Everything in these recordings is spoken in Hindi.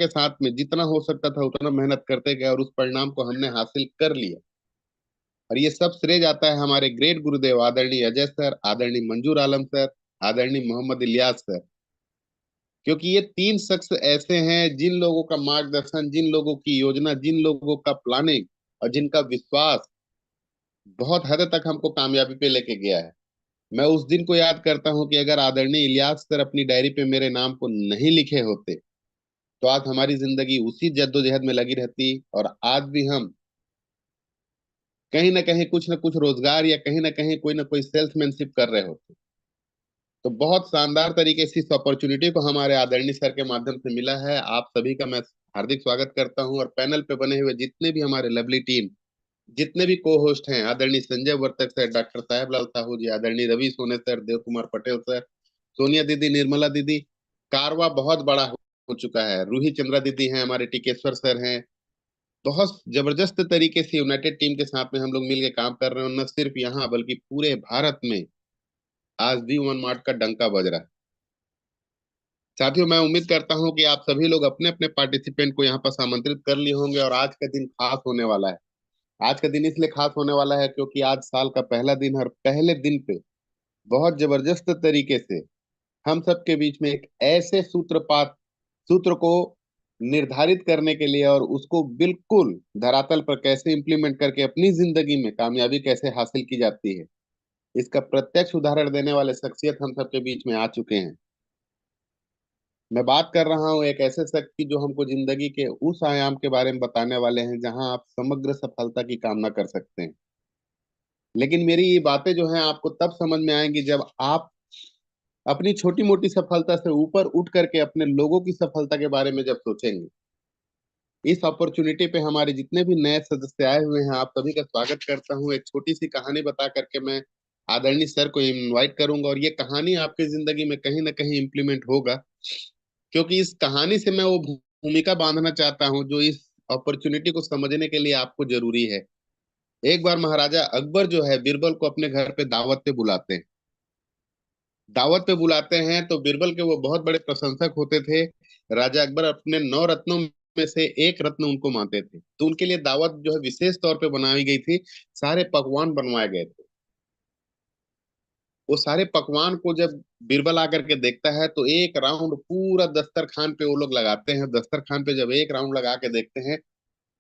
के साथ में जितना हो सकता था उतना मेहनत करते गए और उस परिणाम को हमने हासिल कर लिया। और ये सब श्रेय जाता है हमारे ग्रेट गुरुदेव आदरणीय अजय सर, आदरणीय मंजूर आलम सर, आदरणीय मोहम्मद इलियास सर। क्योंकि ये तीन शख्स ऐसे हैं जिन लोगों का मार्गदर्शन, जिन लोगों की योजना, जिन लोगों का प्लानिंग और जिनका विश्वास बहुत हद तक हमको कामयाबी पे लेके गया है। मैं उस दिन को याद करता हूँ कि अगर आदरणीय इलियास सर अपनी डायरी पे मेरे नाम को नहीं लिखे होते तो आज हमारी जिंदगी उसी जद्दोजहद में लगी रहती और आज भी हम कहीं ना कहीं कुछ ना कुछ रोजगार या कहीं ना कोई सेल्समैनशिप कर रहे होते। तो बहुत शानदार तरीके से इस अपॉर्चुनिटी को हमारे आदरणीय सर के माध्यम से मिला है। आप सभी का मैं हार्दिक स्वागत करता हूं और पैनल पे बने हुए जितने भी हमारे लवली टीम, जितने भी को होस्ट हैं, आदरणीय संजय वर्तक सर, डॉक्टर साहेब लाल साहू जी, आदरणीय रवि सोने सर, देव कुमार पटेल सर, सोनिया दीदी, निर्मला दीदी, कारवा बहुत बड़ा हो चुका है, रूही चंद्रा दीदी हैं, हमारे टिकेश्वर सर हैं। बहुत जबरदस्त तरीके से यूनाइटेड टीम के साथ में हम लोग मिलकर काम कर रहे हैं, और न सिर्फ यहाँ बल्कि पूरे भारत में आज भी वन मार्ट का डंका बज रहा है। साथियों, मैं उम्मीद करता हूं कि आप सभी लोग अपने अपने पार्टिसिपेंट को यहाँ पर आमंत्रित कर लिए होंगे और आज का दिन खास होने वाला है। आज का दिन इसलिए खास होने वाला है क्योंकि आज साल का पहला दिन है और पहले दिन पे बहुत जबरदस्त तरीके से हम सबके बीच में एक ऐसे सूत्र को निर्धारित करने के लिए और उसको बिल्कुल धरातल पर कैसे इम्प्लीमेंट करके अपनी जिंदगी में कामयाबी कैसे हासिल की जाती है, इसका प्रत्यक्ष उदाहरण देने वाले शख्सियत हम सबके बीच में आ चुके हैं। मैं बात कर रहा हूँ एक ऐसे शख्स की जो हमको जिंदगी के उस आयाम के बारे में बताने वाले हैं जहां आप समग्र सफलता की कामना कर सकते हैं। लेकिन मेरी ये बातें जो हैं आपको तब समझ में आएंगी जब आप अपनी छोटी मोटी सफलता से ऊपर उठ करके अपने लोगों की सफलता के बारे में जब सोचेंगे। इस अपॉर्चुनिटी पे हमारे जितने भी नए सदस्य आए हुए हैं, आप सभी का स्वागत करता हूँ। एक छोटी सी कहानी बता करके मैं आदरणीय सर को इनवाइट करूंगा और ये कहानी आपकी जिंदगी में कहीं ना कहीं इम्प्लीमेंट होगा, क्योंकि इस कहानी से मैं वो भूमिका बांधना चाहता हूँ जो इस अपॉर्चुनिटी को समझने के लिए आपको जरूरी है। एक बार महाराजा अकबर जो है बीरबल को अपने घर पे दावत पे बुलाते हैं। दावत पे बुलाते हैं तो बीरबल के वो बहुत बड़े प्रशंसक होते थे। राजा अकबर अपने 9 रत्नों में से एक रत्न उनको मानते थे, तो उनके लिए दावत जो है विशेष तौर पे बनाई गई थी। सारे पकवान बनवाए गए थे। वो सारे पकवान को जब बीरबल आकर के देखता है तो एक राउंड पूरा दस्तरखान पे वो लोग लगाते हैं। दस्तरखान पे जब एक राउंड लगा के देखते हैं,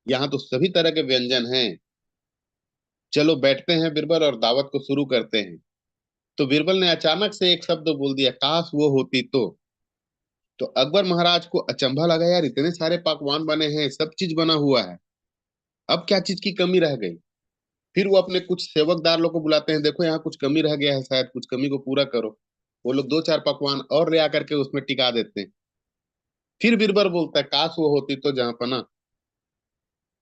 यहाँ तो सभी तरह के व्यंजन हैं। चलो बैठते हैं बीरबल और दावत को शुरू करते हैं। तो बीरबल ने अचानक से एक शब्द बोल दिया, काश वो होती तो अकबर महाराज को अचंभा लगा, यार इतने सारे पकवान बने हैं, सब चीज बना हुआ है, अब क्या चीज की कमी रह गई। फिर वो अपने कुछ सेवकदार लोग को बुलाते हैं, देखो यहाँ कुछ कमी रह गया है, शायद कुछ कमी को पूरा करो। वो लोग दो चार पकवान और ले आकर के उसमें टिका देते हैं। फिर बीरबल बोलता है, काश वो होती तो जहाँपना।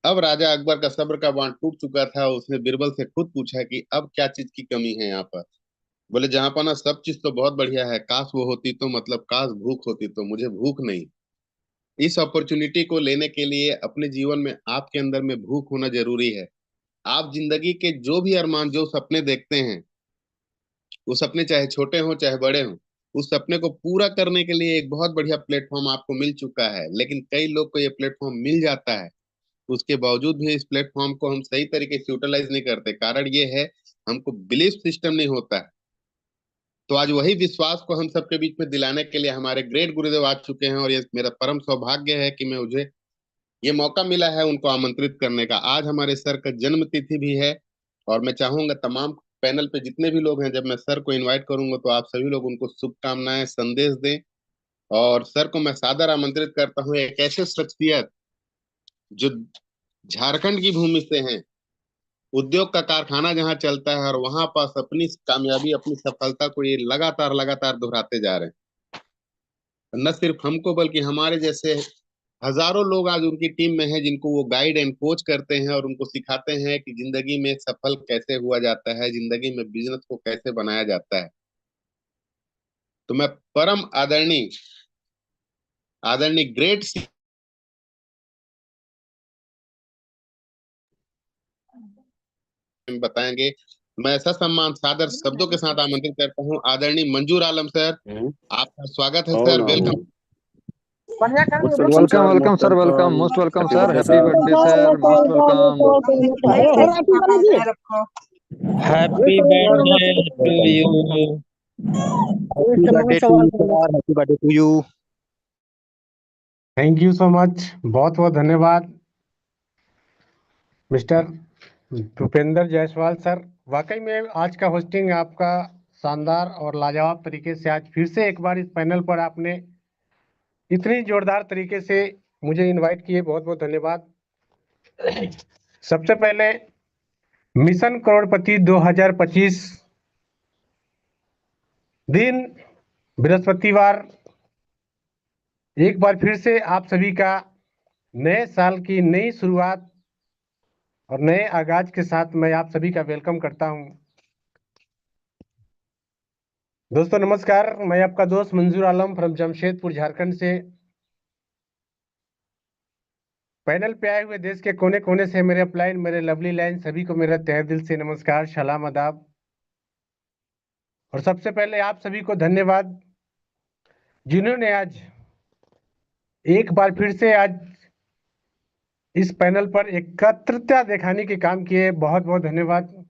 अब राजा अकबर का सब्र का बांध टूट चुका था। उसने बीरबल से खुद पूछा कि अब क्या चीज की कमी है यहाँ पर। बोले, जहाँपना सब चीज तो बहुत बढ़िया है, काश वो होती तो मतलब काश भूख होती तो, मुझे भूख नहीं। इस अपॉर्चुनिटी को लेने के लिए अपने जीवन में आपके अंदर में भूख होना जरूरी है। आप जिंदगी के जो भी अरमान, जो सपने देखते हैं, वो सपने चाहे छोटे हों चाहे बड़े हों, उस सपने को पूरा करने के लिए एक बहुत बढ़िया प्लेटफॉर्म आपको मिल चुका है। लेकिन कई लोग को ये प्लेटफॉर्म मिल जाता है, उसके बावजूद भी इस प्लेटफॉर्म को हम सही तरीके से यूटिलाइज नहीं करते। कारण ये है, हमको बिलीफ सिस्टम नहीं होता है। तो आज वही विश्वास को हम सबके बीच में दिलाने के लिए हमारे ग्रेट गुरुदेव आ चुके हैं, और ये मेरा परम सौभाग्य है कि मैं मुझे ये मौका मिला है उनको आमंत्रित करने का। आज हमारे सर का जन्म तिथि भी है, और मैं चाहूंगा तमाम पैनल पे जितने भी लोग हैं, जब मैं सर को इनवाइट करूंगा तो आप सभी लोग उनको शुभकामनाएं संदेश दें। और सर को मैं सादर आमंत्रित करता हूँ, एक ऐसे शख्सियत जो झारखंड की भूमि से हैं, उद्योग का कारखाना जहाँ चलता है और वहां पास अपनी कामयाबी, अपनी सफलता को ये लगातार लगातार दोहराते जा रहे हैं। न सिर्फ हमको बल्कि हमारे जैसे हजारों लोग आज उनकी टीम में हैं, जिनको वो गाइड एंड कोच करते हैं और उनको सिखाते हैं कि जिंदगी में सफल कैसे हुआ जाता है, जिंदगी में बिजनेस को कैसे बनाया जाता है। तो मैं परम आदरणीय आदरणीय ग्रेट बताएंगे। मैं ऐसा सम्मान सादर शब्दों के साथ आमंत्रित करता हूँ आदरणीय मंजूर आलम सर। हम्म। आपका स्वागत है और सर, ना welcome. Welcome welcome sir, welcome, most welcome sir, happy birthday sir, most welcome. Happy birthday to you. Happy birthday to you sir, happy birthday to you. Thank you so much, बहुत बहुत धन्यवाद मिस्टर भूपेंद्र जायसवाल सर। वाकई में आज का होस्टिंग आपका शानदार और लाजवाब तरीके से, आज फिर से एक बार इस पैनल पर आपने इतनी जोरदार तरीके से मुझे इनवाइट किए, बहुत बहुत धन्यवाद। सबसे पहले मिशन करोड़पति 2025 दिन बृहस्पतिवार, एक बार फिर से आप सभी का नए साल की नई शुरुआत और नए आगाज के साथ मैं आप सभी का वेलकम करता हूं। दोस्तों नमस्कार, मैं आपका दोस्त मंजूर आलम फ्रॉम जमशेदपुर झारखंड से। पैनल पे आए हुए देश के कोने कोने से मेरे अपलाइन, मेरे लवली लाइन, सभी को मेरा तहे दिल से नमस्कार, सलाम, आदाब। और सबसे पहले आप सभी को धन्यवाद जिन्होंने आज एक बार फिर से आज इस पैनल पर एकत्रता दिखाने के काम किए, बहुत बहुत धन्यवाद।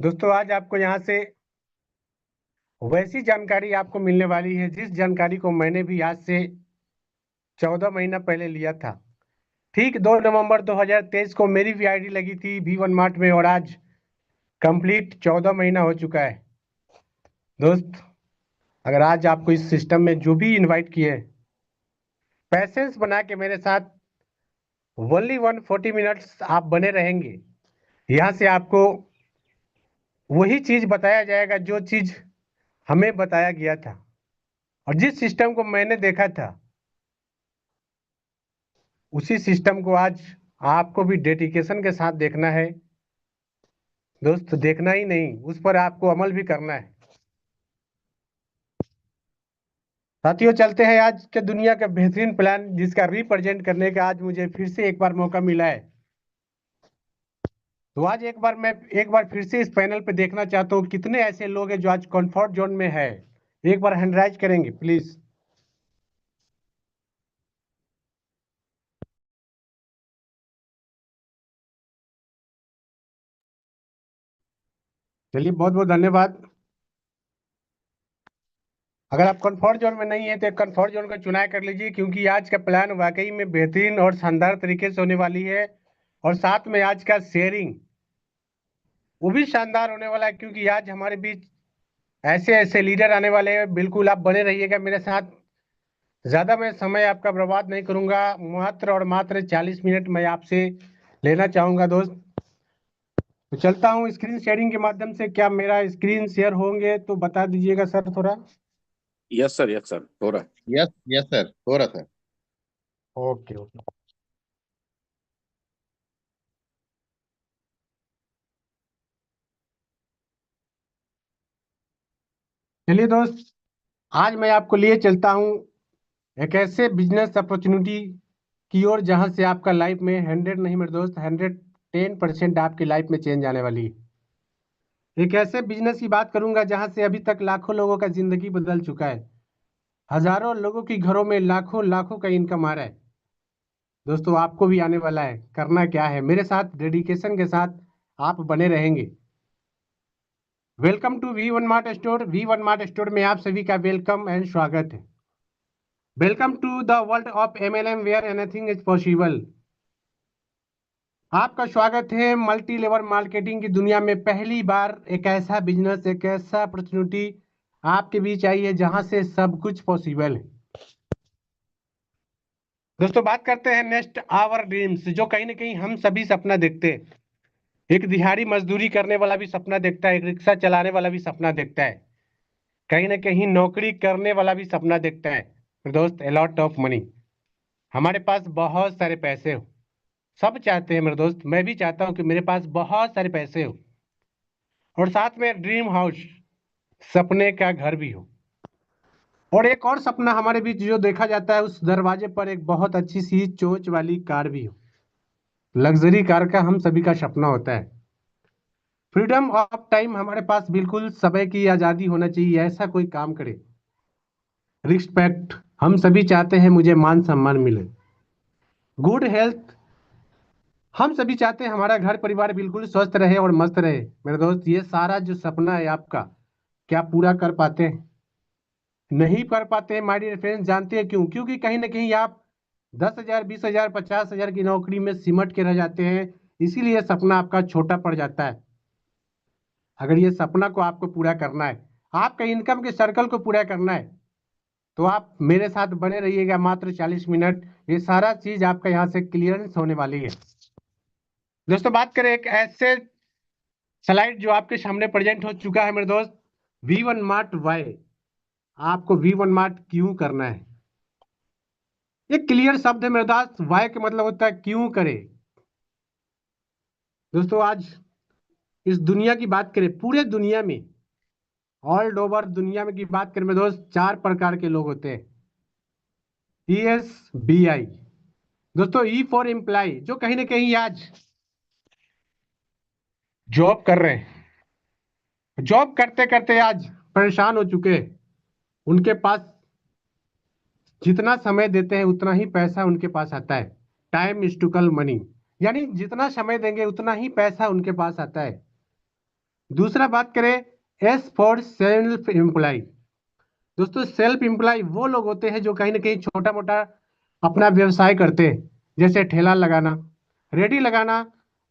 दोस्तों आज आपको यहाँ से वैसी जानकारी आपको मिलने वाली है जिस जानकारी को मैंने भी आज से 14 महीना पहले लिया था। ठीक 2 नवंबर 2023 को मेरी भी आईडी लगी थी V1 मार्ट में, और आज कंप्लीट 14 महीना हो चुका है। दोस्त अगर आज आपको इस सिस्टम में जो भी इनवाइट किए, पैसेंस बना के मेरे साथ ओनली 140 मिनट्स आप बने रहेंगे, यहाँ से आपको वही चीज बताया जाएगा जो चीज हमें बताया गया था और जिस सिस्टम को मैंने देखा था, उसी सिस्टम को आज आपको भी डेडिकेशन के साथ देखना है। दोस्त देखना ही नहीं, उस पर आपको अमल भी करना है। साथियों चलते हैं आज के दुनिया का बेहतरीन प्लान, जिसका रिप्रेजेंट करने का आज मुझे फिर से एक बार मौका मिला है। तो आज मैं एक बार फिर से इस पैनल पे देखना चाहता हूँ कितने ऐसे लोग हैं जो आज कंफर्ट जोन में है। एक बार हैंड राइज करेंगे प्लीज। चलिए बहुत बहुत धन्यवाद। अगर आप कंफर्ट जोन में नहीं है तो कंफर्ट जोन का चुनाव कर लीजिए, क्योंकि आज का प्लान वाकई में बेहतरीन और शानदार तरीके से होने वाली है। और साथ में आज का शेयरिंग वो भी शानदार होने वाला है, क्योंकि आज हमारे बीच ऐसे ऐसे लीडर आने वाले हैं। बिल्कुल आप बने रहिएगा मेरे साथ। ज्यादा मैं समय आपका बर्बाद नहीं करूंगा, मात्र और मात्र 40 मिनट मैं आपसे लेना चाहूंगा दोस्त। तो चलता हूं स्क्रीन शेयरिंग के माध्यम से। क्या मेरा स्क्रीन शेयर होंगे तो बता दीजिएगा सर थोड़ा। यस सर, हो रहा है। यस यस सर, हो रहा सर। Okay okay. चलिए दोस्त, आज मैं आपको लिए चलता हूं एक ऐसे बिजनेस अपॉर्चुनिटी की ओर जहां से आपका लाइफ में 100 नहीं मेरे दोस्त, 110% आपकी लाइफ में चेंज आने वाली है। एक ऐसे बिजनेस की बात करूंगा जहां से अभी तक लाखों लोगों का जिंदगी बदल चुका है। हजारों लोगों की घरों में लाखों लाखों का इनकम आ रहा है। दोस्तों आपको भी आने वाला है। करना क्या है, मेरे साथ डेडिकेशन के साथ आप बने रहेंगे। Welcome to V1 mart store. V1 mart store में आप सभी का वेलकम एंड स्वागत है। Welcome to the world of MLM where anything is possible. आपका स्वागत है मल्टी लेवल मार्केटिंग की दुनिया में। पहली बार एक ऐसा बिजनेस, एक ऐसा अपॉर्चुनिटी आपके बीच आई है जहां से सब कुछ पॉसिबल है। दोस्तों बात करते हैं नेक्स्ट आवर ड्रीम्स, जो कहीं ना कहीं हम सभी सपना देखते हैं। एक दिहाड़ी मजदूरी करने वाला भी सपना देखता है, एक रिक्शा चलाने वाला भी सपना देखता है, कहीं ना कहीं नौकरी करने वाला भी सपना देखता है। तो दोस्त अलॉट ऑफ मनी, हमारे पास बहुत सारे पैसे हो, सब चाहते हैं मेरे दोस्त। मैं भी चाहता हूं कि मेरे पास बहुत सारे पैसे हो और साथ में ड्रीम हाउस, सपने का घर भी हो। और एक और सपना हमारे बीच जो देखा जाता है, उस दरवाजे पर एक बहुत अच्छी सी चोंच वाली कार भी हो। लग्जरी कार का हम सभी का सपना होता है। फ्रीडम ऑफ टाइम, हमारे पास बिल्कुल समय की आजादी होना चाहिए, ऐसा कोई काम करे। रिस्पेक्ट, हम सभी चाहते हैं मुझे मान सम्मान मिले। गुड हेल्थ, हम सभी चाहते हैं हमारा घर परिवार बिल्कुल स्वस्थ रहे और मस्त रहे। मेरे दोस्त, ये सारा जो सपना है आपका, क्या पूरा कर पाते हैं? नहीं कर पाते हैं माय डियर फ्रेंड्स। जानते हैं क्यों? क्योंकि कहीं ना कहीं आप 10,000, 20,000, 50,000 की नौकरी में सिमट के रह जाते हैं, इसीलिए सपना आपका छोटा पड़ जाता है। अगर ये सपना को आपको पूरा करना है, आपका इनकम के सर्कल को पूरा करना है, तो आप मेरे साथ बने रहिएगा मात्र 40 मिनट। ये सारा चीज आपका यहाँ से क्लियरेंस होने वाली है। दोस्तों, बात करें एक ऐसे स्लाइड जो आपके सामने प्रेजेंट हो चुका है मेरे दोस्त, V1 मार्ट वाई। आपको V1 मार्ट क्यों करना है? ये क्लियर शब्द है मेरे दोस्त। वाई का मतलब होता है क्यों करे। दोस्तों, आज इस दुनिया की बात करें, पूरे दुनिया में, ऑल ओवर दुनिया में की बात करें मेरे दोस्त, 4 प्रकार के लोग होते हैं। ESBI। दोस्तों, E फॉर एम्प्लॉय, जो कहीं ना कहीं आज जॉब कर रहे हैं, जॉब करते करते आज परेशान हो चुके हैं। उनके पास जितना समय देते हैं उतना ही पैसा उनके पास आता है। टाइम इज टू कल मनी, यानी जितना समय देंगे उतना ही पैसा उनके पास आता है। दूसरा बात करें, S फॉर सेल्फ एम्प्लॉय। दोस्तों, सेल्फ एम्प्लॉय वो लोग होते हैं जो कहीं ना कहीं छोटा मोटा अपना व्यवसाय करते हैं, जैसे ठेला लगाना, रेडी लगाना,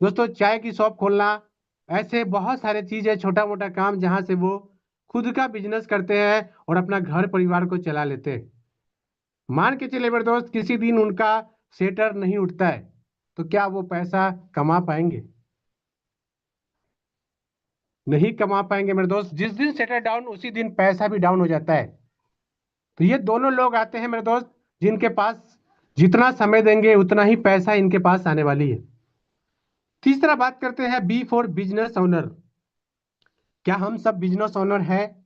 दोस्तों चाय की शॉप खोलना। ऐसे बहुत सारे चीज है, छोटा मोटा काम, जहां से वो खुद का बिजनेस करते हैं और अपना घर परिवार को चला लेते हैं। मान के चले मेरे दोस्त, किसी दिन उनका सेटर नहीं उठता है, तो क्या वो पैसा कमा पाएंगे? नहीं कमा पाएंगे मेरे दोस्त। जिस दिन सेटर डाउन, उसी दिन पैसा भी डाउन हो जाता है। तो ये दोनों लोग आते हैं मेरे दोस्त, जिनके पास जितना समय देंगे उतना ही पैसा इनके पास आने वाली है। तीसरा बात करते हैं, बी फॉर बिजनेस ओनर। क्या हम सब बिजनेस ओनर हैं?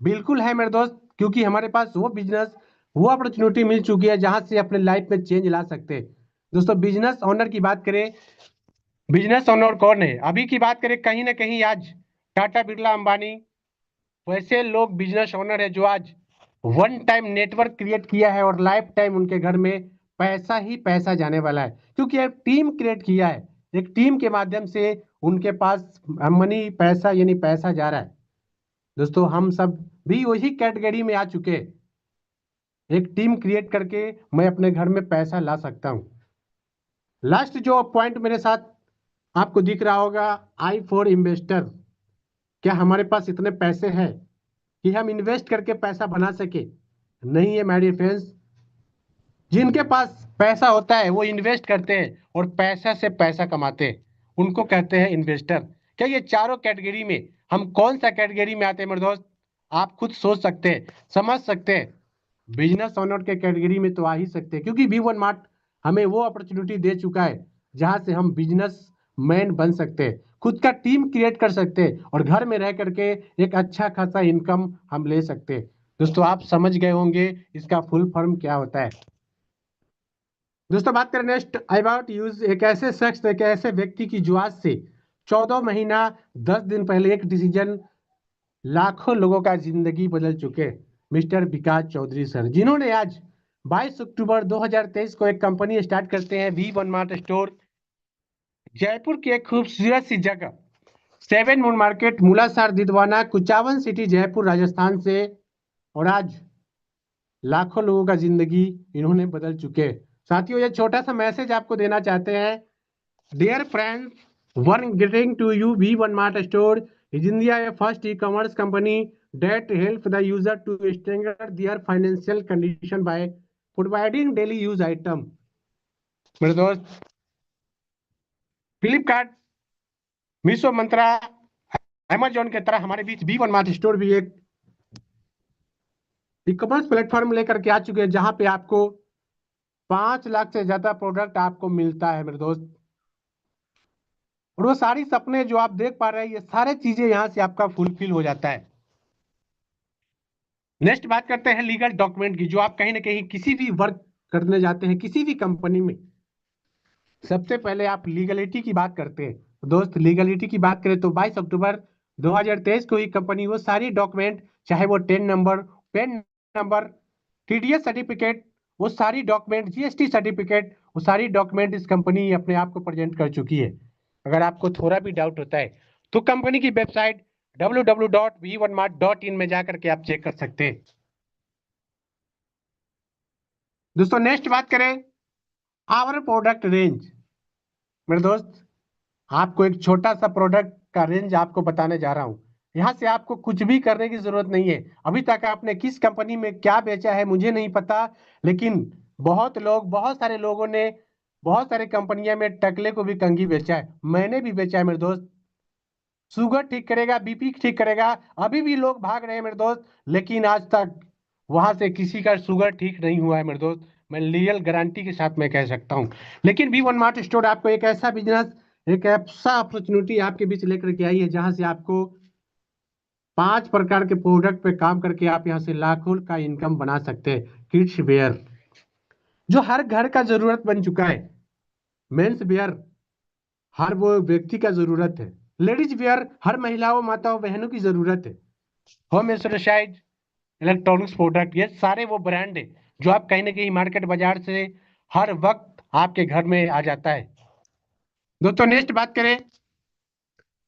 बिल्कुल है मेरे दोस्त, क्योंकि हमारे पास वो बिजनेस, वो अपॉर्चुनिटी मिल चुकी है जहां से अपने लाइफ में चेंज ला सकते हैं। दोस्तों, बिजनेस ओनर की बात करें, बिजनेस ओनर कौन है? अभी की बात करें, कहीं ना कहीं आज टाटा, बिरला, अंबानी, वैसे लोग बिजनेस ओनर है जो आज वन टाइम नेटवर्क क्रिएट किया है और लाइफ टाइम उनके घर में पैसा ही पैसा जाने वाला है, क्योंकि एक टीम क्रिएट किया है। एक टीम के माध्यम से उनके पास मनी, पैसा, यानी पैसा जा रहा है। दोस्तों, हम सब भी वही कैटेगरी में आ चुके हैं। एक टीम क्रिएट करके मैं अपने घर में पैसा ला सकता हूं। लास्ट जो पॉइंट मेरे साथ आपको दिख रहा होगा, आई फॉर इन्वेस्टर। क्या हमारे पास इतने पैसे हैं कि हम इन्वेस्ट करके पैसा बना सके? नहीं है माय डियर फ्रेंड्स। जिनके पास पैसा होता है वो इन्वेस्ट करते हैं और पैसा से पैसा कमाते हैं, उनको कहते हैं इन्वेस्टर। क्या ये चारों कैटेगरी में हम कौन सा कैटेगरी में आते हैं मेरे दोस्त? आप खुद सोच सकते हैं, समझ सकते हैं। बिजनेस ओनर के कैटेगरी में तो आ ही सकते हैं, क्योंकि V1 मार्ट हमें वो अपॉर्चुनिटी दे चुका है जहां से हम बिजनेस मैन बन सकते हैं, खुद का टीम क्रिएट कर सकते हैं और घर में रह करके एक अच्छा खासा इनकम हम ले सकते हैं। दोस्तों, आप समझ गए होंगे इसका फुल फॉर्म क्या होता है। दोस्तों, बात करें नेक्स्ट, अबाउट यूज। एक ऐसे शख्स, एक ऐसे व्यक्ति की जो आज से 14 महीना 10 दिन पहले एक डिसीजन लाखों लोगों का जिंदगी बदल चुके, मिस्टर विकास चौधरी सर, जिन्होंने आज 22 अक्टूबर 2023 को एक कंपनी स्टार्ट करते हैं, V1 मार्ट स्टोर, जयपुर की एक खूबसूरत सी जगह 7 Moon Market, Moolasar, Didwana, Kuchawan city, Jaipur, Rajasthan से। और आज लाखों लोगों का जिंदगी इन्होंने बदल चुके हैं। साथियों, ये छोटा सा मैसेज आपको देना चाहते हैं। Dear friends, one greeting to you. V1 mart store is India a first e-commerce company that helps the user to strengthen their financial condition by providing daily use item। मेरे दोस्त, फ्लिपकार्ट, मीशो, मंत्रा, अमेजोन के तरह हमारे बीच V1 मार्ट स्टोर भी एक ई-कॉमर्स प्लेटफॉर्म लेकर के आ चुके हैं, जहां पे आपको 5 लाख से ज्यादा प्रोडक्ट आपको मिलता है मेरे दोस्त। और वो सारी सपने जो आप देख पा रहे हैं, ये सारे चीजें यहां से आपका फुलफिल हो जाता है। नेक्स्ट बात करते हैं लीगल डॉक्यूमेंट की। जो आप कहीं ना कहीं किसी भी वर्क करने जाते हैं, किसी भी कंपनी में, सबसे पहले आप लीगलिटी की बात करते हैं। दोस्त, लीगलिटी की बात करें तो 22 अक्टूबर 2023 को ही कंपनी वो सारी डॉक्यूमेंट, चाहे वो 10 number, PAN number, TDS certificate, वो सारी डॉक्यूमेंट, GST सर्टिफिकेट, वो सारी डॉक्यूमेंट इस कंपनी अपने आप को प्रेजेंट कर चुकी है। अगर आपको थोड़ा भी डाउट होता है तो कंपनी की वेबसाइट www.v1mart.in में जाकर के आप चेक कर सकते हैं। दोस्तों नेक्स्ट बात करें आवर प्रोडक्ट रेंज। मेरे दोस्त, आपको एक छोटा सा प्रोडक्ट का रेंज आपको बताने जा रहा हूं। यहाँ से आपको कुछ भी करने की जरूरत नहीं है। अभी तक आपने किस कंपनी में क्या बेचा है मुझे नहीं पता, लेकिन बहुत सारे लोगों ने बहुत सारे कंपनियां में टकले को भी कंघी बेचा है, मैंने भी बेचा है मेरे दोस्त। शुगर ठीक करेगा, BP ठीक करेगा, अभी भी लोग भाग रहे हैं मेरे दोस्त, लेकिन आज तक वहां से किसी का शुगर ठीक नहीं हुआ है मेरे दोस्त। मैं रियल गारंटी के साथ मैं कह सकता हूं। लेकिन V1 मार्ट स्टोर आपको एक ऐसा बिजनेस, एक ऐसा अपॉर्चुनिटी आपके बीच लेकर के आई है, जहां से आपको 5 प्रकार के प्रोडक्ट पे काम करके आप यहां से लाखों का इनकम बना सकते हैं। किड्स वेयर जो हर घर का जरूरत बन चुका है, मेंस वेयर हर वो व्यक्ति का जरूरत है, लेडीज वेयर हर महिलाओं माताओं बहनों की जरूरत है, होम एक्सरसाइज, इलेक्ट्रॉनिक्स प्रोडक्ट, ये सारे वो ब्रांड है जो आप कहीं ना कहीं मार्केट बाजार से हर वक्त आपके घर में आ जाता है। दोस्तों नेक्स्ट बात करें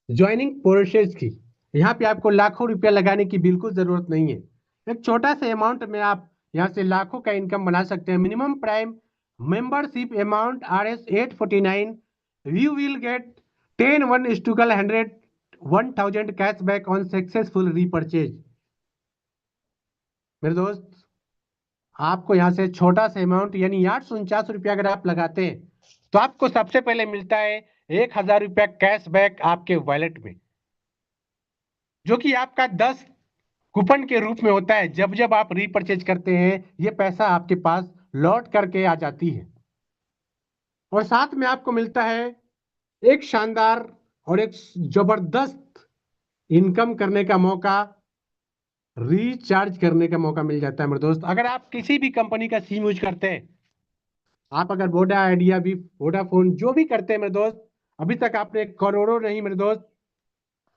ज्वाइनिंग प्रोसेस की। यहाँ पे आपको लाखों रुपया लगाने की बिल्कुल जरूरत नहीं है। एक छोटा सा अमाउंट में आप यहाँ से लाखों का इनकम बना सकते हैं। Minimum prime membership amount Rs 849, you will get 1000 cashback on successful repurchase. मेरे दोस्त, आपको यहाँ से छोटा सा अमाउंट यानी 849 रुपया अगर आप लगाते हैं तो आपको सबसे पहले मिलता है 1000 रुपया कैशबैक आपके वॉलेट में, जो कि आपका 10 कूपन के रूप में होता है। जब जब आप रीपरचेज करते हैं ये पैसा आपके पास लौट करके आ जाती है, और साथ में आपको मिलता है एक शानदार और एक जबरदस्त इनकम करने का मौका, रिचार्ज करने का मौका मिल जाता है मेरे दोस्त। अगर आप किसी भी कंपनी का सिम यूज करते हैं, आप अगर वोडा आइडिया भी वोडाफोन जो भी करते हैं मेरे दोस्त, अभी तक आपने करोड़ों नहीं मेरे दोस्त,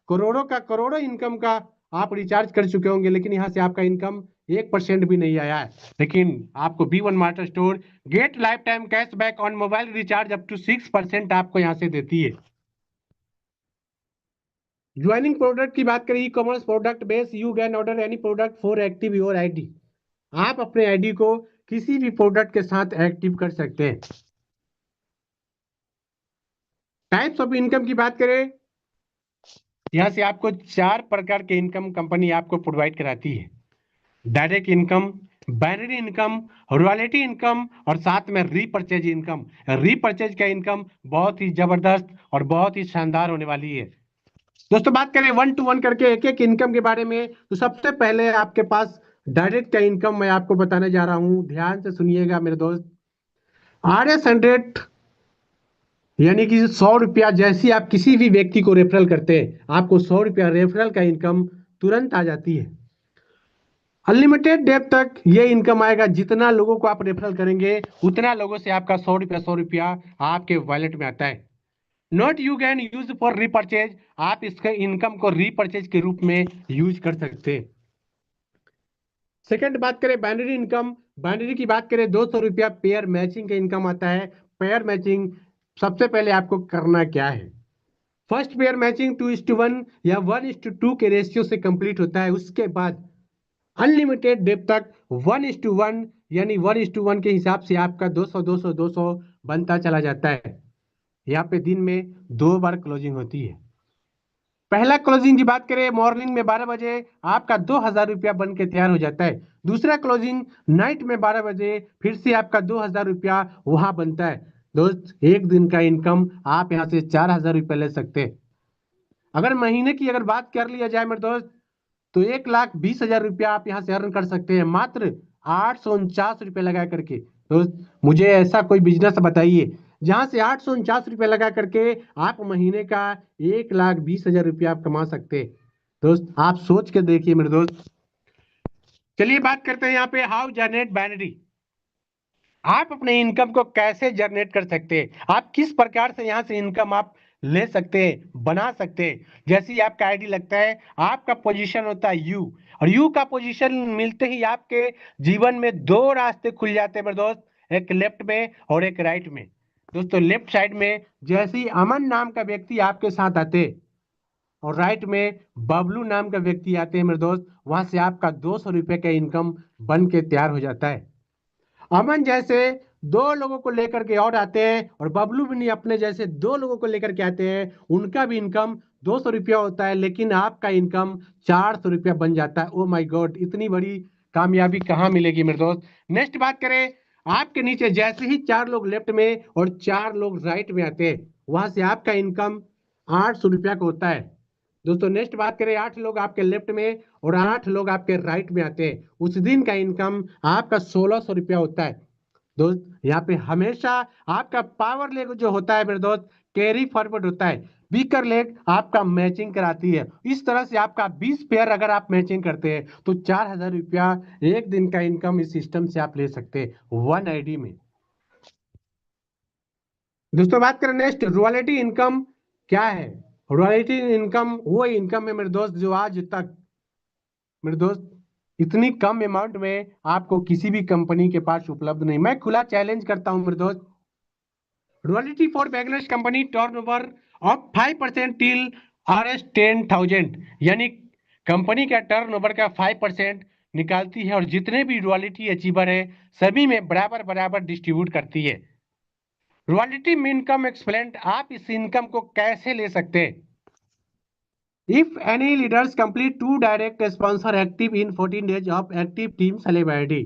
करोड़ों इनकम का आप रिचार्ज कर चुके होंगे, लेकिन यहाँ से आपका इनकम 1% भी नहीं आया है। लेकिन आपको V1 mart store get lifetime cashback on mobile recharge up to 6% आपको यहाँ से देती है। ज्वाइनिंग प्रोडक्ट की बात करें, ई commerce product base, you can order any product for active your ID. आप अपने आईडी को किसी भी प्रोडक्ट के साथ एक्टिव कर सकते हैं। टाइप्स ऑफ इनकम की बात करें, यहाँ से आपको 4 प्रकार के इनकम कंपनी आपको प्रोवाइड कराती है। Direct income, binary income, royalty income, और साथ में रीपरचेज इनकम। रीपरचेज का इनकम बहुत ही जबरदस्त और बहुत ही शानदार होने वाली है। दोस्तों बात करें 1 to 1 करके एक एक इनकम के बारे में, तो सबसे पहले आपके पास डायरेक्ट का इनकम मैं आपको बताने जा रहा हूं, ध्यान से सुनिएगा मेरे दोस्त। Rs 100 यानी कि 100 रुपया जैसी आप किसी भी व्यक्ति को रेफरल करते हैं, आपको 100 रुपया रेफरल का इनकम तुरंत आ जाती है। अनलिमिटेड डेट तक ये इनकम आएगा, जितना लोगों को आप रेफरल करेंगे उतना लोगों से आपका 100 रुपया आपके वॉलेट में आता है। Not you can use for repurchase, आप इसके इनकम को रीपरचेज के रूप में यूज कर सकते हैं। सेकंड बात करें बाइनरी इनकम, बाइनरी की बात करें 200 रुपया पेयर मैचिंग का इनकम आता है। पेयर मैचिंग सबसे पहले आपको करना क्या है, फर्स्ट पेयर मैचिंग 2:1 या 1:2 के रेशियो से कंप्लीट होता है। उसके बाद अनलिमिटेड डेट तक 1:1 यानी 1:1 के हिसाब से आपका 200 200 200 बनता चला जाता है। यहाँ पे दिन में 2 बार क्लोजिंग होती है। पहला क्लोजिंग की बात करें मॉर्निंग में 12 बजे, आपका 2000 रुपया बन के तैयार हो जाता है। दूसरा क्लोजिंग नाइट में 12 बजे, फिर से आपका 2000 रुपया वहां बनता है। दोस्त एक दिन का इनकम आप यहाँ से 4000 रुपया ले सकते हैं। अगर महीने की अगर बात कर लिया जाए मेरे दोस्त, तो 1,20,000 रुपया आप यहाँ से अर्न कर सकते हैं मात्र 849 रुपये लगा करके। दोस्त मुझे ऐसा कोई बिजनेस बताइए जहां से 849 रुपये लगा करके आप महीने का 1,20,000 रुपया आप कमा सकते हैं। दोस्त आप सोच के देखिए मेरे दोस्त। चलिए बात करते हैं यहाँ पे हाउ जनरेट बाइनरी। आप अपने इनकम को कैसे जनरेट कर सकते हैं, आप किस प्रकार से यहाँ से इनकम आप ले सकते हैं, बना सकते हैं। जैसे ही आपका आईडी लगता है, आपका पोजीशन होता है यू, और यू का पोजीशन मिलते ही आपके जीवन में दो रास्ते खुल जाते हैं मेरे दोस्त, एक लेफ्ट में और एक राइट में। दोस्तों लेफ्ट साइड में जैसे ही अमन नाम का व्यक्ति आपके साथ आते, और राइट में बबलू नाम का व्यक्ति आते हैं मेरे दोस्त, वहां से आपका 200 रुपये का इनकम बन के तैयार हो जाता है। अमन जैसे दो लोगों को लेकर के और आते हैं, और बबलू भी नहीं अपने जैसे दो लोगों को लेकर के आते हैं, उनका भी इनकम 200 रुपया होता है, लेकिन आपका इनकम 400 रुपया बन जाता है। ओ माय गॉड, इतनी बड़ी कामयाबी कहाँ मिलेगी मेरे दोस्त। नेक्स्ट बात करें, आपके नीचे जैसे ही 4 लोग लेफ्ट में और 4 लोग राइट में आते हैं, वहां से आपका इनकम 800 रुपया का होता है। दोस्तों नेक्स्ट बात करें, 8 लोग आपके लेफ्ट में और 8 लोग आपके राइट में आते हैं, उस दिन का इनकम आपका 1600 रुपया होता है। दोस्त यहाँ पे हमेशा आपका पावर लेग जो होता है मेरे दोस्त, कैरी फॉरवर्ड होता है, वीकर लेग आपका मैचिंग कराती है। इस तरह से आपका 20 पेयर अगर आप मैचिंग करते हैं तो 4000 रुपया एक दिन का इनकम इस सिस्टम से आप ले सकते हैं 1 आईडी में। दोस्तों बात करें नेक्स्ट, रॉयल्टी इनकम क्या है। रॉयल्टी इनकम वो इनकम है मेरे दोस्त जो आज तक मेरे दोस्त इतनी कम अमाउंट में आपको किसी भी कंपनी के पास उपलब्ध नहीं। मैं खुला चैलेंज करता हूं मेरे दोस्त, रॉयल्टी फॉर बैगलर्स company turnover of 5% till RS 10,000, यानी कंपनी का टर्नओवर का 5% निकालती है, और जितने भी रॉयल्टी अचीवर है सभी में बराबर बराबर डिस्ट्रीब्यूट करती है। रॉयल्टी इनकम एक्सप्लेंट, आप इस इनकम को कैसे ले सकते हैं। If any leaders complete 2 direct sponsor active in 14 days of active team celebrity,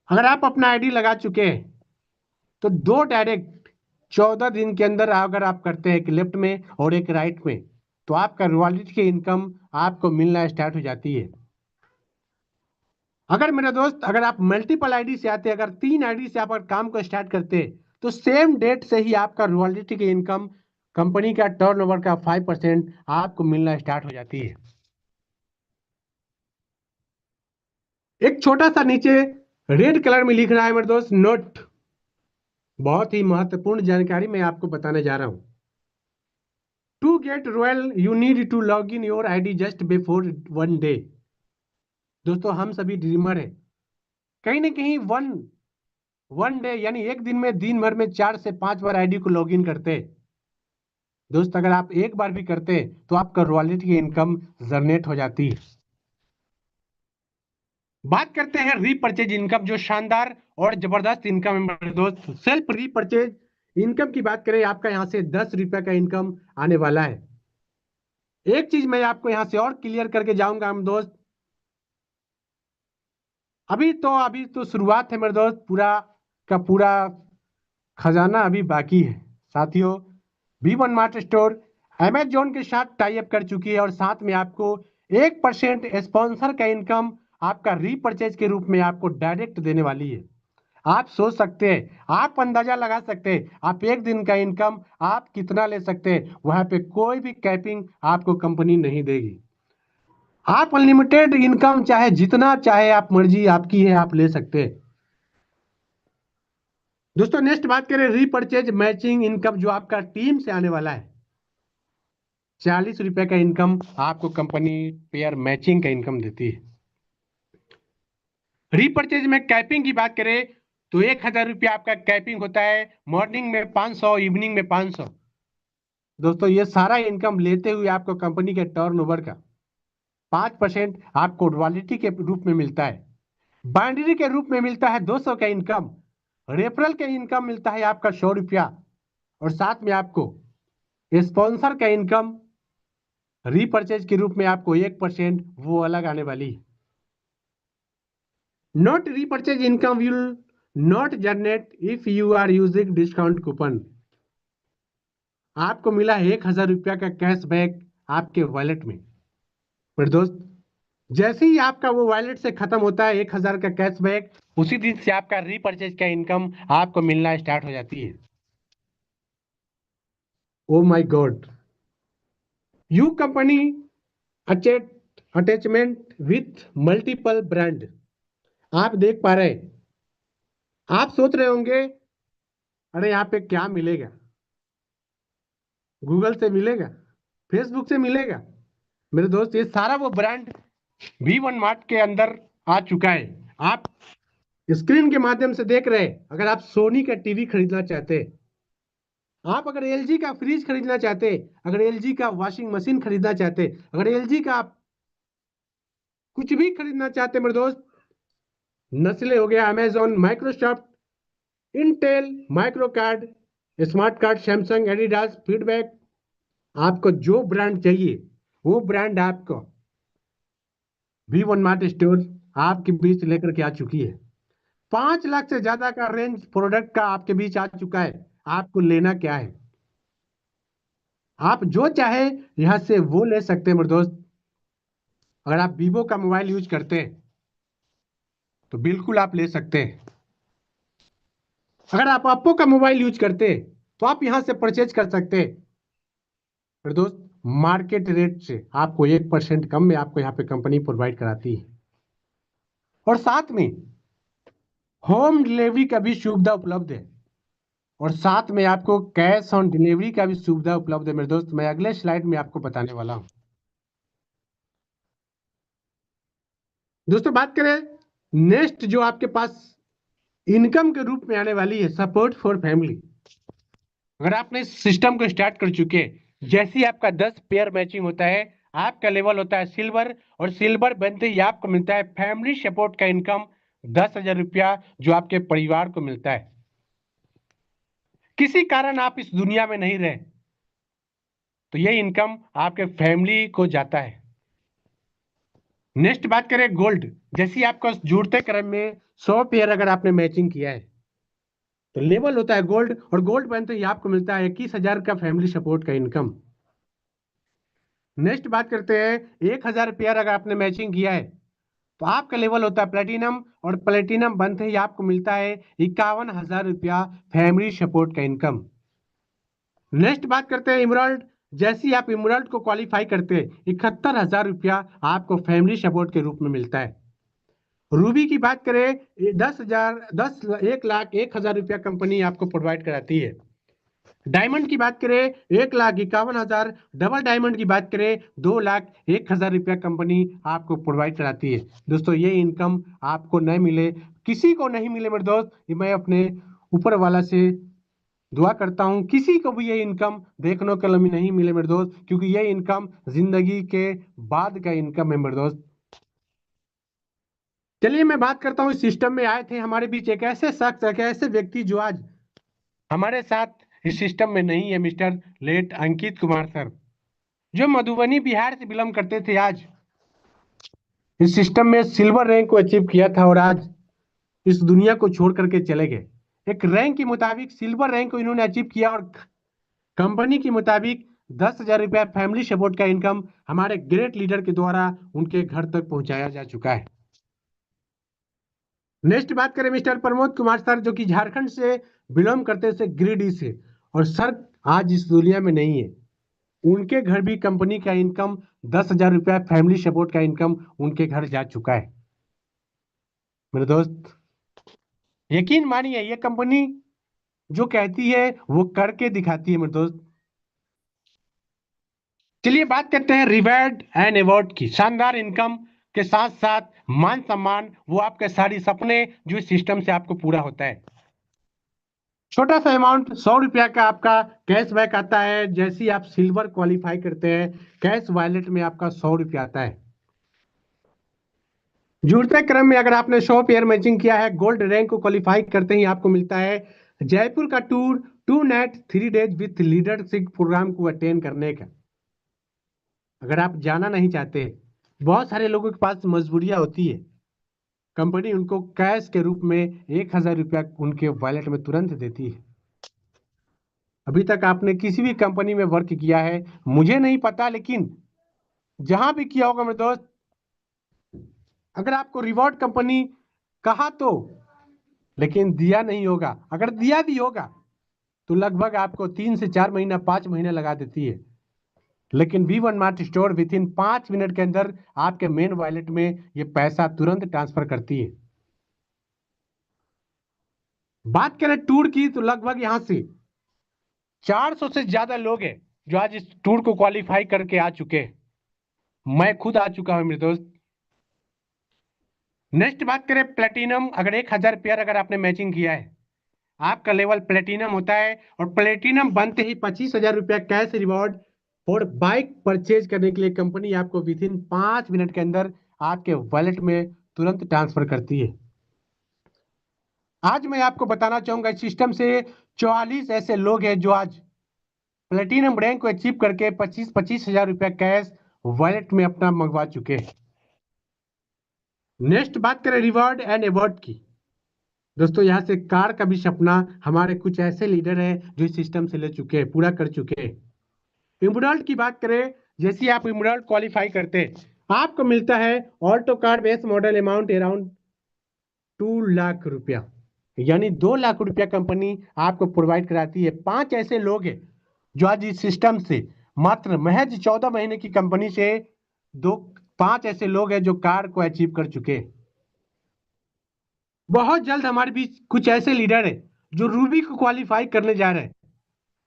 अगर आप अपना आईडी लगा चुके हैं तो 2 डायरेक्ट 14 दिन के अंदर अगर आप करते हैं, एक लेफ्ट में और एक राइट में, तो आपका रॉयल्टी की इनकम आपको मिलना स्टार्ट हो जाती है। अगर मेरे दोस्त अगर आप मल्टीपल आईडी से आते हैं, अगर 3 आईडी से आप अगर काम को स्टार्ट करते हैं, तो सेम डेट से ही आपका रॉयल्टी की इनकम कंपनी का टर्नओवर का 5% आपको मिलना स्टार्ट हो जाती है। एक छोटा सा नीचे रेड कलर में लिख रहा है मेरे दोस्त नोट, बहुत ही महत्वपूर्ण जानकारी मैं आपको बताने जा रहा हूं। To get royal you need to log in your ID just before 1 day. दोस्तों हम सभी ड्रीमर है, कहीं ना कहीं वन डे यानी एक दिन में दिन भर में 4 से 5 बार आईडी को लॉग इन करते हैं। दोस्त अगर आप एक बार भी करते हैं तो आपका रॉयल्टी की इनकम जनरेट हो जाती है। बात करते हैं रीपर्चेज इनकम, जो शानदार और जबरदस्त इनकम है मेरे दोस्त। सेल्फ रीपर्चेज इनकम की बात करें, आपका यहां से 10 रुपया का इनकम आने वाला है। एक चीज मैं आपको यहां से और क्लियर करके जाऊंगा हम दोस्त, अभी तो शुरुआत है मेरे दोस्त, पूरा का पूरा खजाना अभी बाकी है। साथियों V1 मार्ट स्टोर अमेजोन के साथ टाई अप कर चुकी है, और साथ में आपको 1% स्पॉन्सर का इनकम आपका रीपर्चेज के रूप में आपको डायरेक्ट देने वाली है। आप सोच सकते हैं, आप अंदाजा लगा सकते हैं, आप एक दिन का इनकम आप कितना ले सकते हैं। वहां पे कोई भी कैपिंग आपको कंपनी नहीं देगी। आप अनलिमिटेड इनकम चाहे जितना चाहे आप मर्जी आपकी है, आप ले सकते हैं। दोस्तों नेक्स्ट बात करें रीपर्चेज मैचिंग इनकम, जो आपका टीम से आने वाला है। 40 रुपए का इनकम आपको कंपनी पेयर मैचिंग का इनकम देती है। रीपर्चेज में कैपिंग की बात करें तो 1000 रुपया आपका कैपिंग होता है, मॉर्निंग में 500, इवनिंग में 500। दोस्तों ये सारा इनकम लेते हुए आपको कंपनी के टर्नओवर का 5% आपको रॉयल्टी के रूप में मिलता है। बाइंड्री के रूप में मिलता है 200 का इनकम, रेफरल का इनकम मिलता है आपका 100 रुपया, और साथ में आपको स्पॉन्सर का इनकम रीपर्चेज के रूप में आपको 1% वो अलग आने वाली है। Not repurchase income will not generate if you are using discount coupon. आपको मिला 1000 रुपया का कैशबैक आपके वॉलेट में। मेरे दोस्त जैसे ही आपका वो वॉलेट से खत्म होता है 1000 का कैशबैक, उसी दिन से आपका रीपर्चेज का इनकम आपको मिलना स्टार्ट हो जाती है। Oh my God, you company attachment with multiple brand. आप देख पा रहे हैं, आप सोच रहे होंगे अरे यहाँ पे क्या मिलेगा, गूगल से मिलेगा, फेसबुक से मिलेगा। मेरे दोस्त, ये सारा वो ब्रांड V1 मार्ट के अंदर आ चुका है। आप स्क्रीन के माध्यम से देख रहे हैं। अगर आप सोनी का टीवी खरीदना चाहते हैं, आप अगर LG का फ्रिज खरीदना चाहते हैं, अगर LG का वॉशिंग मशीन खरीदना चाहते हैं, अगर LG का आप कुछ भी खरीदना चाहते हैं मेरे दोस्त, नस्ले हो गया Amazon, Microsoft, Intel, microcard, smart card, Samsung, Adidas, feedback, आपको जो ब्रांड चाहिए वो ब्रांड आपको V1 मार्ट स्टोर आपके बीच लेकर के आ चुकी है। 5 लाख से ज्यादा का रेंज प्रोडक्ट का आपके बीच आ चुका है। आपको लेना क्या है? आप जो चाहे यहां से वो ले सकते हैं मेरे दोस्त। अगर आप वीवो का मोबाइल यूज करते हैं तो बिल्कुल आप ले सकते हैं। अगर आप ओप्पो का मोबाइल यूज करते हैं तो आप यहां से परचेज कर सकते हैं मेरे दोस्त। मार्केट रेट से आपको 1% कम में आपको यहाँ पे कंपनी प्रोवाइड कराती है। और साथ में होम डिलीवरी का भी सुविधा उपलब्ध है। और साथ में आपको कैश ऑन डिलीवरी का भी सुविधा उपलब्ध है मेरे दोस्त। मैं अगले स्लाइड में आपको बताने वाला हूं। दोस्तों, बात करें नेक्स्ट जो आपके पास इनकम के रूप में आने वाली है, सपोर्ट फॉर फैमिली। अगर आपने इस सिस्टम को स्टार्ट कर चुके हैं, जैसे ही आपका 10 पेयर मैचिंग होता है, आपका लेवल होता है सिल्वर, और सिल्वर बनते ही आपको मिलता है फैमिली सपोर्ट का इनकम 10,000 रुपया, जो आपके परिवार को मिलता है। किसी कारण आप इस दुनिया में नहीं रहे तो ये इनकम आपके फैमिली को जाता है। नेक्स्ट बात करें गोल्ड। जैसे आपको जुड़ते क्रम में 100 पेयर अगर आपने मैचिंग किया है तो लेवल होता है गोल्ड, और गोल्ड बनते ही आपको मिलता है 21,000 का फैमिली सपोर्ट का इनकम। नेक्स्ट बात करते हैं 1,000 पेयर अगर आपने मैचिंग किया है तो आपका लेवल होता है प्लेटिनम, और प्लेटिनम बनते ही आपको मिलता है 51,000 रुपया फैमिली सपोर्ट का इनकम। नेक्स्ट बात करते हैं इमराल्ड। जैसे ही आप इमराल्ड को क्वालिफाई करते हैं 71,000 रुपया आपको फैमिली सपोर्ट के रूप में मिलता है। रूबी की बात करें 1,01,01,000 रुपया कंपनी आपको प्रोवाइड कराती है। डायमंड की बात करें 1,51,000, डबल डायमंड की बात करें 2,01,000 रुपया कंपनी आपको प्रोवाइड कराती है। दोस्तों, ये इनकम आपको नहीं मिले, किसी को नहीं मिले मेरे दोस्त, ये मैं अपने ऊपर वाला से दुआ करता हूं किसी को भी ये इनकम देखने को नहीं मिले मेरे दोस्त, क्योंकि ये इनकम जिंदगी के बाद का इनकम है मेरे दोस्त। चलिए मैं बात करता हूँ, इस सिस्टम में आए थे हमारे बीच एक ऐसे शख्स, एक ऐसे व्यक्ति जो आज हमारे साथ इस सिस्टम में नहीं है, mister late Ankit Kumar sir, जो मधुबनी बिहार से बिलोंग करते थे। आज इस सिस्टम में सिल्वर रैंक को अचीव किया था और आज इस दुनिया को छोड़ करके चले गए। एक रैंक के मुताबिक सिल्वर रैंक को इन्होंने अचीव किया, और कंपनी के मुताबिक 10,000 रुपया फैमिली सपोर्ट का इनकम हमारे ग्रेट लीडर के द्वारा उनके घर तक पहुंचाया जा चुका है। नेक्स्ट बात करें मिस्टर प्रमोद कुमार सर, जो कि झारखंड से बिलोंग करते थे, गिरिडीह से, और सर आज इस दुनिया में नहीं है। उनके घर भी कंपनी का इनकम 10,000 रुपया फैमिली सपोर्ट का इनकम उनके घर जा चुका है। मेरे दोस्त, यकीन मानिए, ये कंपनी जो कहती है वो करके दिखाती है मेरे दोस्त। चलिए बात करते हैं रिवार्ड एंड अवार्ड की। शानदार इनकम के साथ साथ मान सम्मान, वो आपके सारी सपने जो इस सिस्टम से आपको पूरा होता है। छोटा सा अमाउंट 100 रुपया का आपका कैशबैक आता है। जैसे ही आप सिल्वर क्वालिफाई करते हैं, कैश वॉलेट में आपका 100 रुपया आता है। जुड़ते क्रम में अगर आपने 100 पेयर मैचिंग किया है, गोल्ड रैंक को क्वालिफाई करते ही आपको मिलता है जयपुर का tour 2 night 3 days with leadership program को अटेंड करने का। अगर आप जाना नहीं चाहते, बहुत सारे लोगों के पास मजबूरियां होती है, कंपनी उनको कैश के रूप में 1,000 रुपया उनके वॉलेट में तुरंत देती है। अभी तक आपने किसी भी कंपनी में वर्क किया है मुझे नहीं पता, लेकिन जहां भी किया होगा मेरे दोस्त, अगर आपको रिवॉर्ड कंपनी कहा तो, लेकिन दिया नहीं होगा। अगर दिया भी होगा तो लगभग आपको 3 से 4 महीना, 5 महीना लगा देती है। लेकिन V1 mart store with in 5 minute के अंदर आपके मेन वॉलेट में ये पैसा तुरंत ट्रांसफर करती है। बात करें टूर की तो लगभग यहां से 400 से ज्यादा लोग हैं जो आज इस टूर को क्वालिफाई करके आ चुके हैं। मैं खुद आ चुका हूं मेरे दोस्त। नेक्स्ट बात करें प्लेटिनम, अगर 1000 पेयर अगर आपने मैचिंग किया है, आपका लेवल प्लेटिनम होता है। और प्लेटिनम बनते ही 25,000 रुपया कैश रिवॉर्ड और बाइक परचेज करने के लिए कंपनी आपको विद इन 5 मिनट के अंदर आपके वॉलेट में तुरंत ट्रांसफर करती है। आज मैं आपको बताना चाहूंगा इस सिस्टम से 44 ऐसे लोग हैं जो आज प्लेटिनम रैंक को अचीव करके 25,000 रुपया कैश वॉलेट में अपना मंगवा चुके हैं। नेक्स्ट बात करें रिवॉर्ड एंड अवार्ड की। दोस्तों यहाँ से कार का भी सपना हमारे कुछ ऐसे लीडर हैं जो इस सिस्टम से ले चुके हैं, पूरा कर चुके हैं। इमराल्ड की बात करें, जैसे आप इमराल्ड क्वालिफाई करते हैं, आपको मिलता है Alto car base model amount around 2 lakh रुपया, यानी 2 लाख रुपया कंपनी आपको प्रोवाइड कराती है। 5 ऐसे लोग हैं जो आज इस सिस्टम से मात्र महज 14 महीने की कंपनी से 5 ऐसे लोग हैं जो कार को अचीव कर चुके हैं। बहुत जल्द हमारे बीच कुछ ऐसे लीडर हैं जो रूबी को क्वालिफाई करने जा रहे हैं,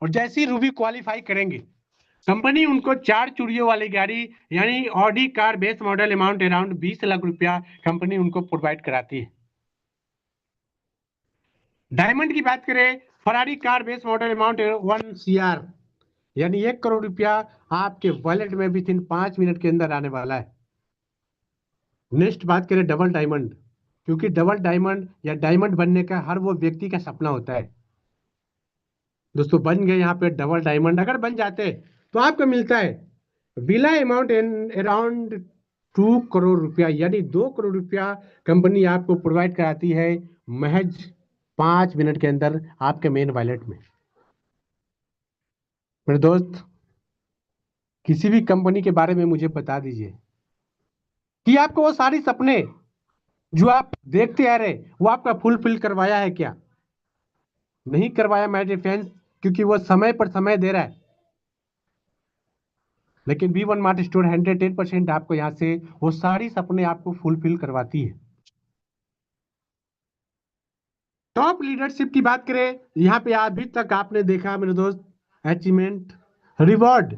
और जैसे ही रूबी क्वालिफाई करेंगे, कंपनी उनको 4 चूड़ियों वाली गाड़ी यानी Audi car base model amount around 20 lakh रुपया कंपनी उनको प्रोवाइड कराती है। डायमंड की बात करें, Ferrari car base model amount 1 CR यानी 1 करोड़ रुपया आपके वॉलेट में विद इन 5 मिनट के अंदर आने वाला है। नेक्स्ट बात करें डबल डायमंड, क्योंकि डबल डायमंड या डायमंड बनने का हर वो व्यक्ति का सपना होता है। दोस्तों बन गए यहाँ पे डबल डायमंड, अगर बन जाते तो आपको मिलता है विला अमाउंट अराउंड 2 करोड़ रुपया, यानी 2 करोड़ रुपया कंपनी आपको प्रोवाइड कराती है महज 5 मिनट के अंदर आपके मेन वॉलेट में। मेरे दोस्त, किसी भी कंपनी के बारे में मुझे बता दीजिए कि आपको वो सारी सपने जो आप देखते आ रहे वो आपका फुलफिल करवाया है क्या? नहीं करवाया मेरे फ्रेंड्स, क्योंकि वो समय पर समय दे रहा है। लेकिन B1 मार्ट स्टोर 110% आपको यहाँ से वो सारी सपने आपको फुलफिल करवाती है। टॉप लीडरशिप की बात करें, यहाँ पे अभी तक आपने देखा मेरे दोस्त अचीवमेंट, रिवॉर्ड।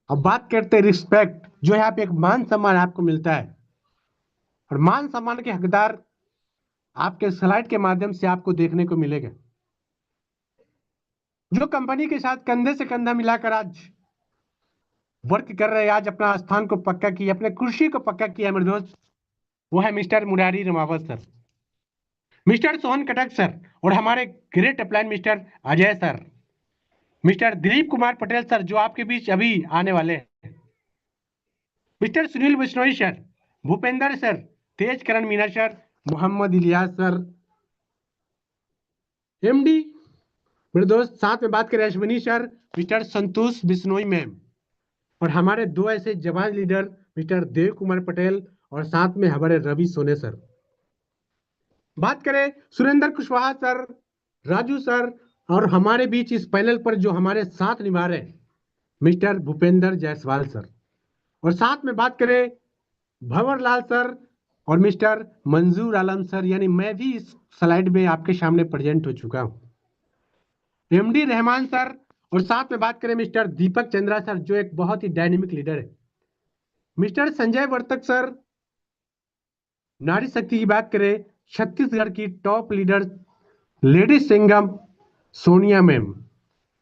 अब बात करते हैं रिस्पेक्ट, जो यहाँ पे एक मान सम्मान आपको मिलता है, और मान सम्मान के हकदार आपके स्लाइड के माध्यम से आपको देखने को मिलेगा। जो कंपनी के साथ कंधे से कंधा मिलाकर आज वर्क कर रहे हैं, आज अपना स्थान को पक्का किया, अपने कुर्सी को पक्का किया मेरे दोस्त, वो है mister Murari Ramawat sir, mister Sohan Katak sir, और हमारे great upline mister Ajay sir, mister Dilip Kumar Patel sir जो आपके बीच अभी आने वाले हैं, mister Sunil Bishnoi sir, Bhupendra sir, Tej Karan Meena sir, Mohammad Ilyas sir, MD मेरे दोस्त। साथ में बात करें Ashwini sir, mister Santosh Bishnoi ma'am, और हमारे 2 ऐसे जवान लीडर मिस्टर देव कुमार पटेल और साथ में हमारे रवि सोने सर। बात करें सुरेंद्र कुशवाहा सर, राजू सर, और हमारे बीच इस पैनल पर जो हमारे साथ निभा रहे मिस्टर भूपेंद्र जायसवाल सर, और साथ में बात करें भंवर लाल सर और मिस्टर मंजूर आलम सर, यानी मैं भी इस स्लाइड में आपके सामने प्रेजेंट हो चुका हूं, MD रहमान सर, और साथ में बात करें मिस्टर दीपक चंद्रा सर जो एक बहुत ही डायनेमिक लीडर है, मिस्टर संजय वर्तक सर। नारी शक्ति की बात करें, छत्तीसगढ़ की top leader lady Singham Sonia ma'am,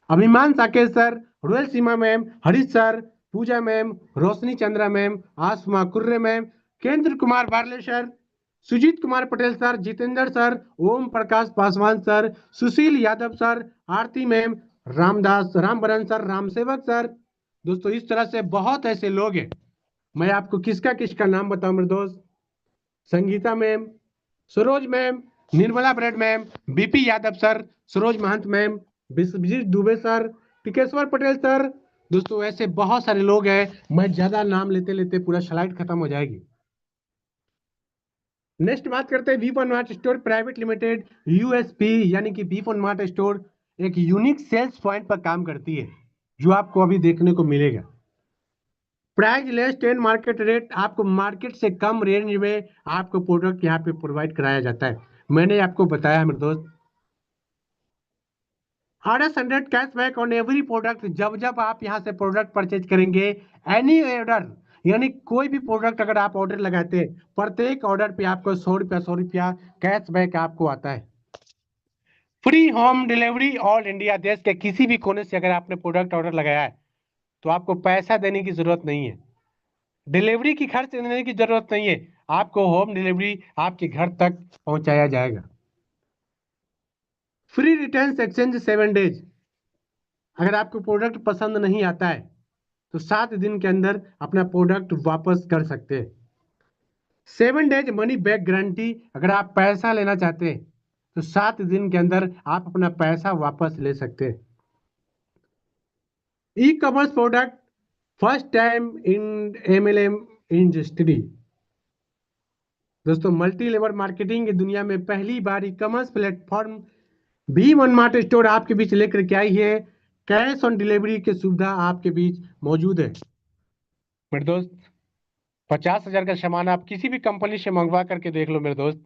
Abhiman Saket sir, Royal Seema ma'am, Harish sir, Pooja ma'am, Roshni Chandra ma'am, Asma Kurre ma'am, Kendra Kumar Barle sir, Sujeet Kumar Patel sir, Jitendra sir, Om Prakash Paswan sir, Sushil Yadav sir, Aarti ma'am, Ramdas Ramabaran sir, Ramsevak sir. दोस्तों इस तरह से बहुत ऐसे लोग हैं, मैं आपको किसका किसका नाम बताऊं मेरे दोस्त? संगीता मैम, सरोज मैम, निर्मला ब्रेड ma'am, BP Yadav sir, Saroj Mahant ma'am, Vishwajeet Dubey sir, Tikeshwar Patel sir. दोस्तों ऐसे बहुत सारे लोग हैं, मैं ज्यादा नाम लेते लेते पूरा स्लाइड खत्म हो जाएगी। नेक्स्ट बात करते हैं B1 mart store private limited, USP, यानी कि B1 मार्ट स्टोर एक यूनिक सेल्स पॉइंट पर काम करती है जो आपको अभी देखने को मिलेगा। प्राइस लेस 10 मार्केट रेट, आपको मार्केट से कम रेंज में आपको प्रोडक्ट यहाँ पे प्रोवाइड कराया जाता है। मैंने आपको बताया मेरे दोस्त, RS100 cashback on every product. जब जब आप यहाँ से प्रोडक्ट परचेज करेंगे, एनी ऑर्डर, यानी कोई भी प्रोडक्ट अगर आप ऑर्डर लगाते हैं, प्रत्येक ऑर्डर पे आपको 100 रुपया कैशबैक आपको आता है। Free home delivery all India, देश के किसी भी कोने से अगर आपने प्रोडक्ट ऑर्डर लगाया है तो आपको पैसा देने की जरूरत नहीं है, डिलीवरी की खर्च देने की जरूरत नहीं है, आपको होम डिलीवरी आपके घर तक पहुंचाया जाएगा। फ्री रिटर्न एक्सचेंज 7 डेज, अगर आपको प्रोडक्ट पसंद नहीं आता है तो 7 दिन के अंदर अपना प्रोडक्ट वापस कर सकते हैं। 7 डेज मनी बैक गारंटी, अगर आप पैसा लेना चाहते हैं तो 7 दिन के अंदर आप अपना पैसा वापस ले सकते हैं। E commerce product first time in MLM industry. दोस्तों, मल्टी लेवल मार्केटिंग की दुनिया में पहली बार e commerce platform V1 mart store आपके बीच लेकर के आई है। कैश ऑन डिलीवरी की सुविधा आपके बीच मौजूद है। मेरे दोस्त, 50,000 का सामान आप किसी भी कंपनी से मंगवा करके देख लो मेरे दोस्त,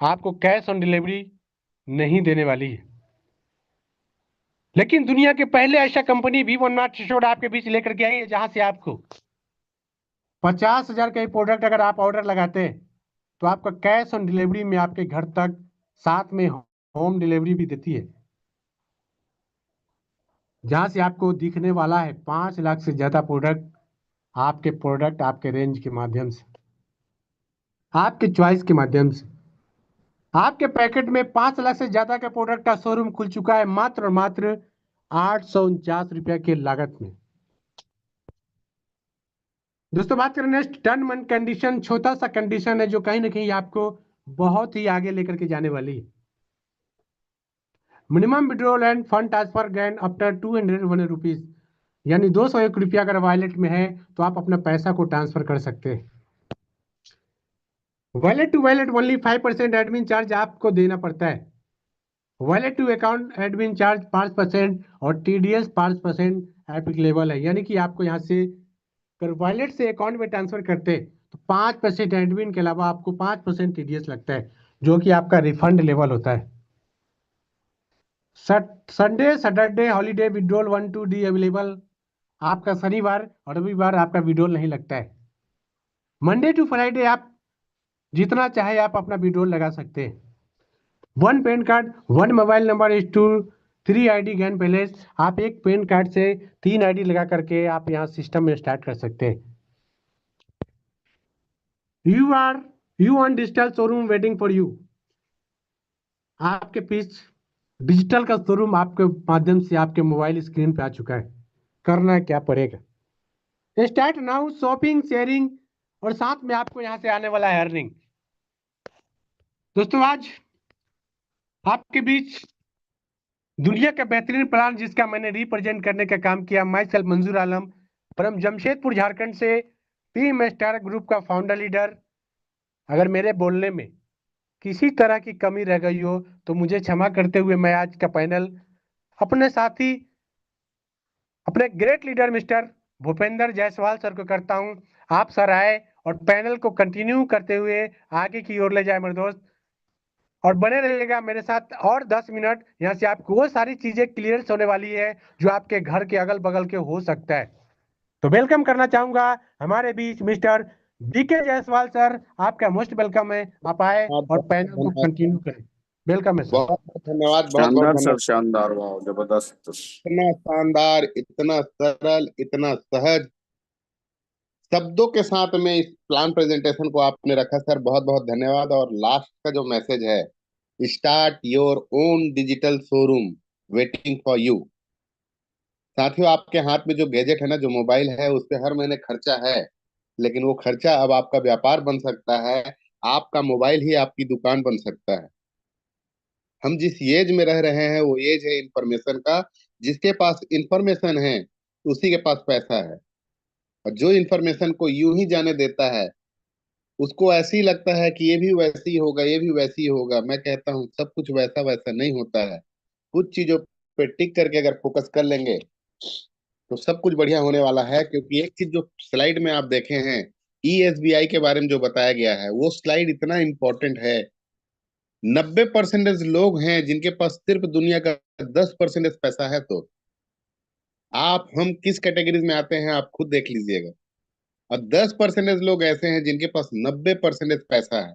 आपको कैश ऑन डिलीवरी नहीं देने वाली है। लेकिन दुनिया के पहले ऐसा कंपनी V1 मार्ट स्टोर आपके बीच लेकर के आई है, जहां से आपको 50,000 का ही प्रोडक्ट अगर आप ऑर्डर लगाते हैं तो आपका कैश ऑन डिलीवरी में आपके घर तक साथ में होम डिलीवरी भी देती है, जहां से आपको दिखने वाला है 5 लाख से ज्यादा प्रोडक्ट आपके रेंज के माध्यम से, आपके चॉइस के माध्यम से। आपके पैकेट में 5 लाख से ज्यादा के प्रोडक्ट का शोरूम खुल चुका है मात्र और मात्र 849 की लागत में। दोस्तों, बात करें नेक्स्ट टर्म एंड कंडीशन, छोटा सा कंडीशन है जो कहीं ना कहीं आपको बहुत ही आगे लेकर के जाने वाली है। Minimum withdrawal and fund transfer gain after 201 rupees, यानी 201 रुपया अगर वॉलेट में है तो आप अपना पैसा को ट्रांसफर कर सकते हैं। Wallet to wallet only 5% admin charge आपको देना पड़ता है। Wallet to account admin charge 5% और TDS 5% एप्लीकेबल है, यानी कि आपको यहाँ से अगर वॉलेट से अकाउंट में ट्रांसफर करते हैं तो 5% एडमिन के अलावा आपको 5% TDS लगता है, जो कि आपका रिफंड लेवल होता है। Sunday Saturday holiday withdrawal 1 to D available, आपका शनिवार और रविवार आपका विड्रॉल नहीं लगता है। मंडे टू फ्राइडे आप जितना चाहे आप अपना विड्रॉल लगा सकते हैं। 1 PAN card 1 mobile number is to 3 ID gain palace, आप एक पैन कार्ड से 3 ID लगा करके आप यहाँ सिस्टम में स्टार्ट कर सकते हैं। You on digital showroom waiting for you, आपके पीछे डिजिटल का शोरूम आपके माध्यम से आपके मोबाइल स्क्रीन पे आ चुका है। करना क्या पड़ेगा, स्टार्ट नाउ शॉपिंग शेयरिंग, और साथ में आपको यहाँ से आने वाला है अर्निंग। दोस्तों, आज आपके बीच दुनिया का बेहतरीन प्लान जिसका मैंने रिप्रेजेंट करने का काम किया, माई सेल्फ मंजूर आलम फ्रॉम जमशेदपुर झारखंड से, टीम स्टार ग्रुप का फाउंडर लीडर। अगर मेरे बोलने में किसी तरह की कमी रह गई हो तो मुझे क्षमा करते हुए मैं आज का पैनल अपने साथी, अपने great leader mister Bhupendra Jaiswal sir को करता हूं। आप सर आए और पैनल को कंटिन्यू करते हुए आगे की ओर ले जाए मेरे दोस्त, और बने रहिएगा मेरे साथ और 10 मिनट। यहाँ से आपको वो सारी चीजें क्लियर होने वाली है जो आपके घर के अगल बगल के हो सकता है। तो वेलकम करना चाहूंगा हमारे बीच मिस्टर BK जायसवाल सर, आपका मोस्ट वेलकम है। आप आए बहुत और बहुत पैनल को धन्यवाद, कंटिन्यू करें। वेलकम है सर। बहुत बहुत धन्यवाद, बहुत बहुत शानदार सर, धन्यवाद। शानदार, वाह जबरदस्त। इतना शानदार, इतना सरल, इतना सहज शब्दों के साथ में इस प्लान प्रेजेंटेशन को आपने रखा सर, बहुत बहुत धन्यवाद। और लास्ट का जो मैसेज है, start your own digital showroom waiting for you. साथियों, आपके हाथ में जो गैजेट है ना, जो मोबाइल है, उस पे हर महीने खर्चा है, लेकिन वो खर्चा अब आपका व्यापार बन सकता है। आपका मोबाइल ही आपकी दुकान बन सकता है। हम जिस एज में रह रहे हैं वो एज है इंफॉर्मेशन का। जिसके पास इंफॉर्मेशन है उसी के पास पैसा है। और जो इंफॉर्मेशन को यूं ही जाने देता है उसको ऐसे ही लगता है कि ये भी वैसे ही होगा, ये भी वैसे ही होगा। मैं कहता हूँ सब कुछ वैसा वैसा नहीं होता है। कुछ चीजों पे टिक करके अगर फोकस कर लेंगे तो सब कुछ बढ़िया होने वाला है। क्योंकि एक चीज जो स्लाइड में आप देखे हैं, ESBI के बारे में जो बताया गया है, वो स्लाइड इतना इम्पोर्टेंट है। 90% लोग हैं जिनके पास सिर्फ दुनिया का 10% पैसा है। तो आप हम किस कैटेगरी में आते हैं आप खुद देख लीजिएगा। और 10% लोग ऐसे हैं जिनके पास 90% पैसा है।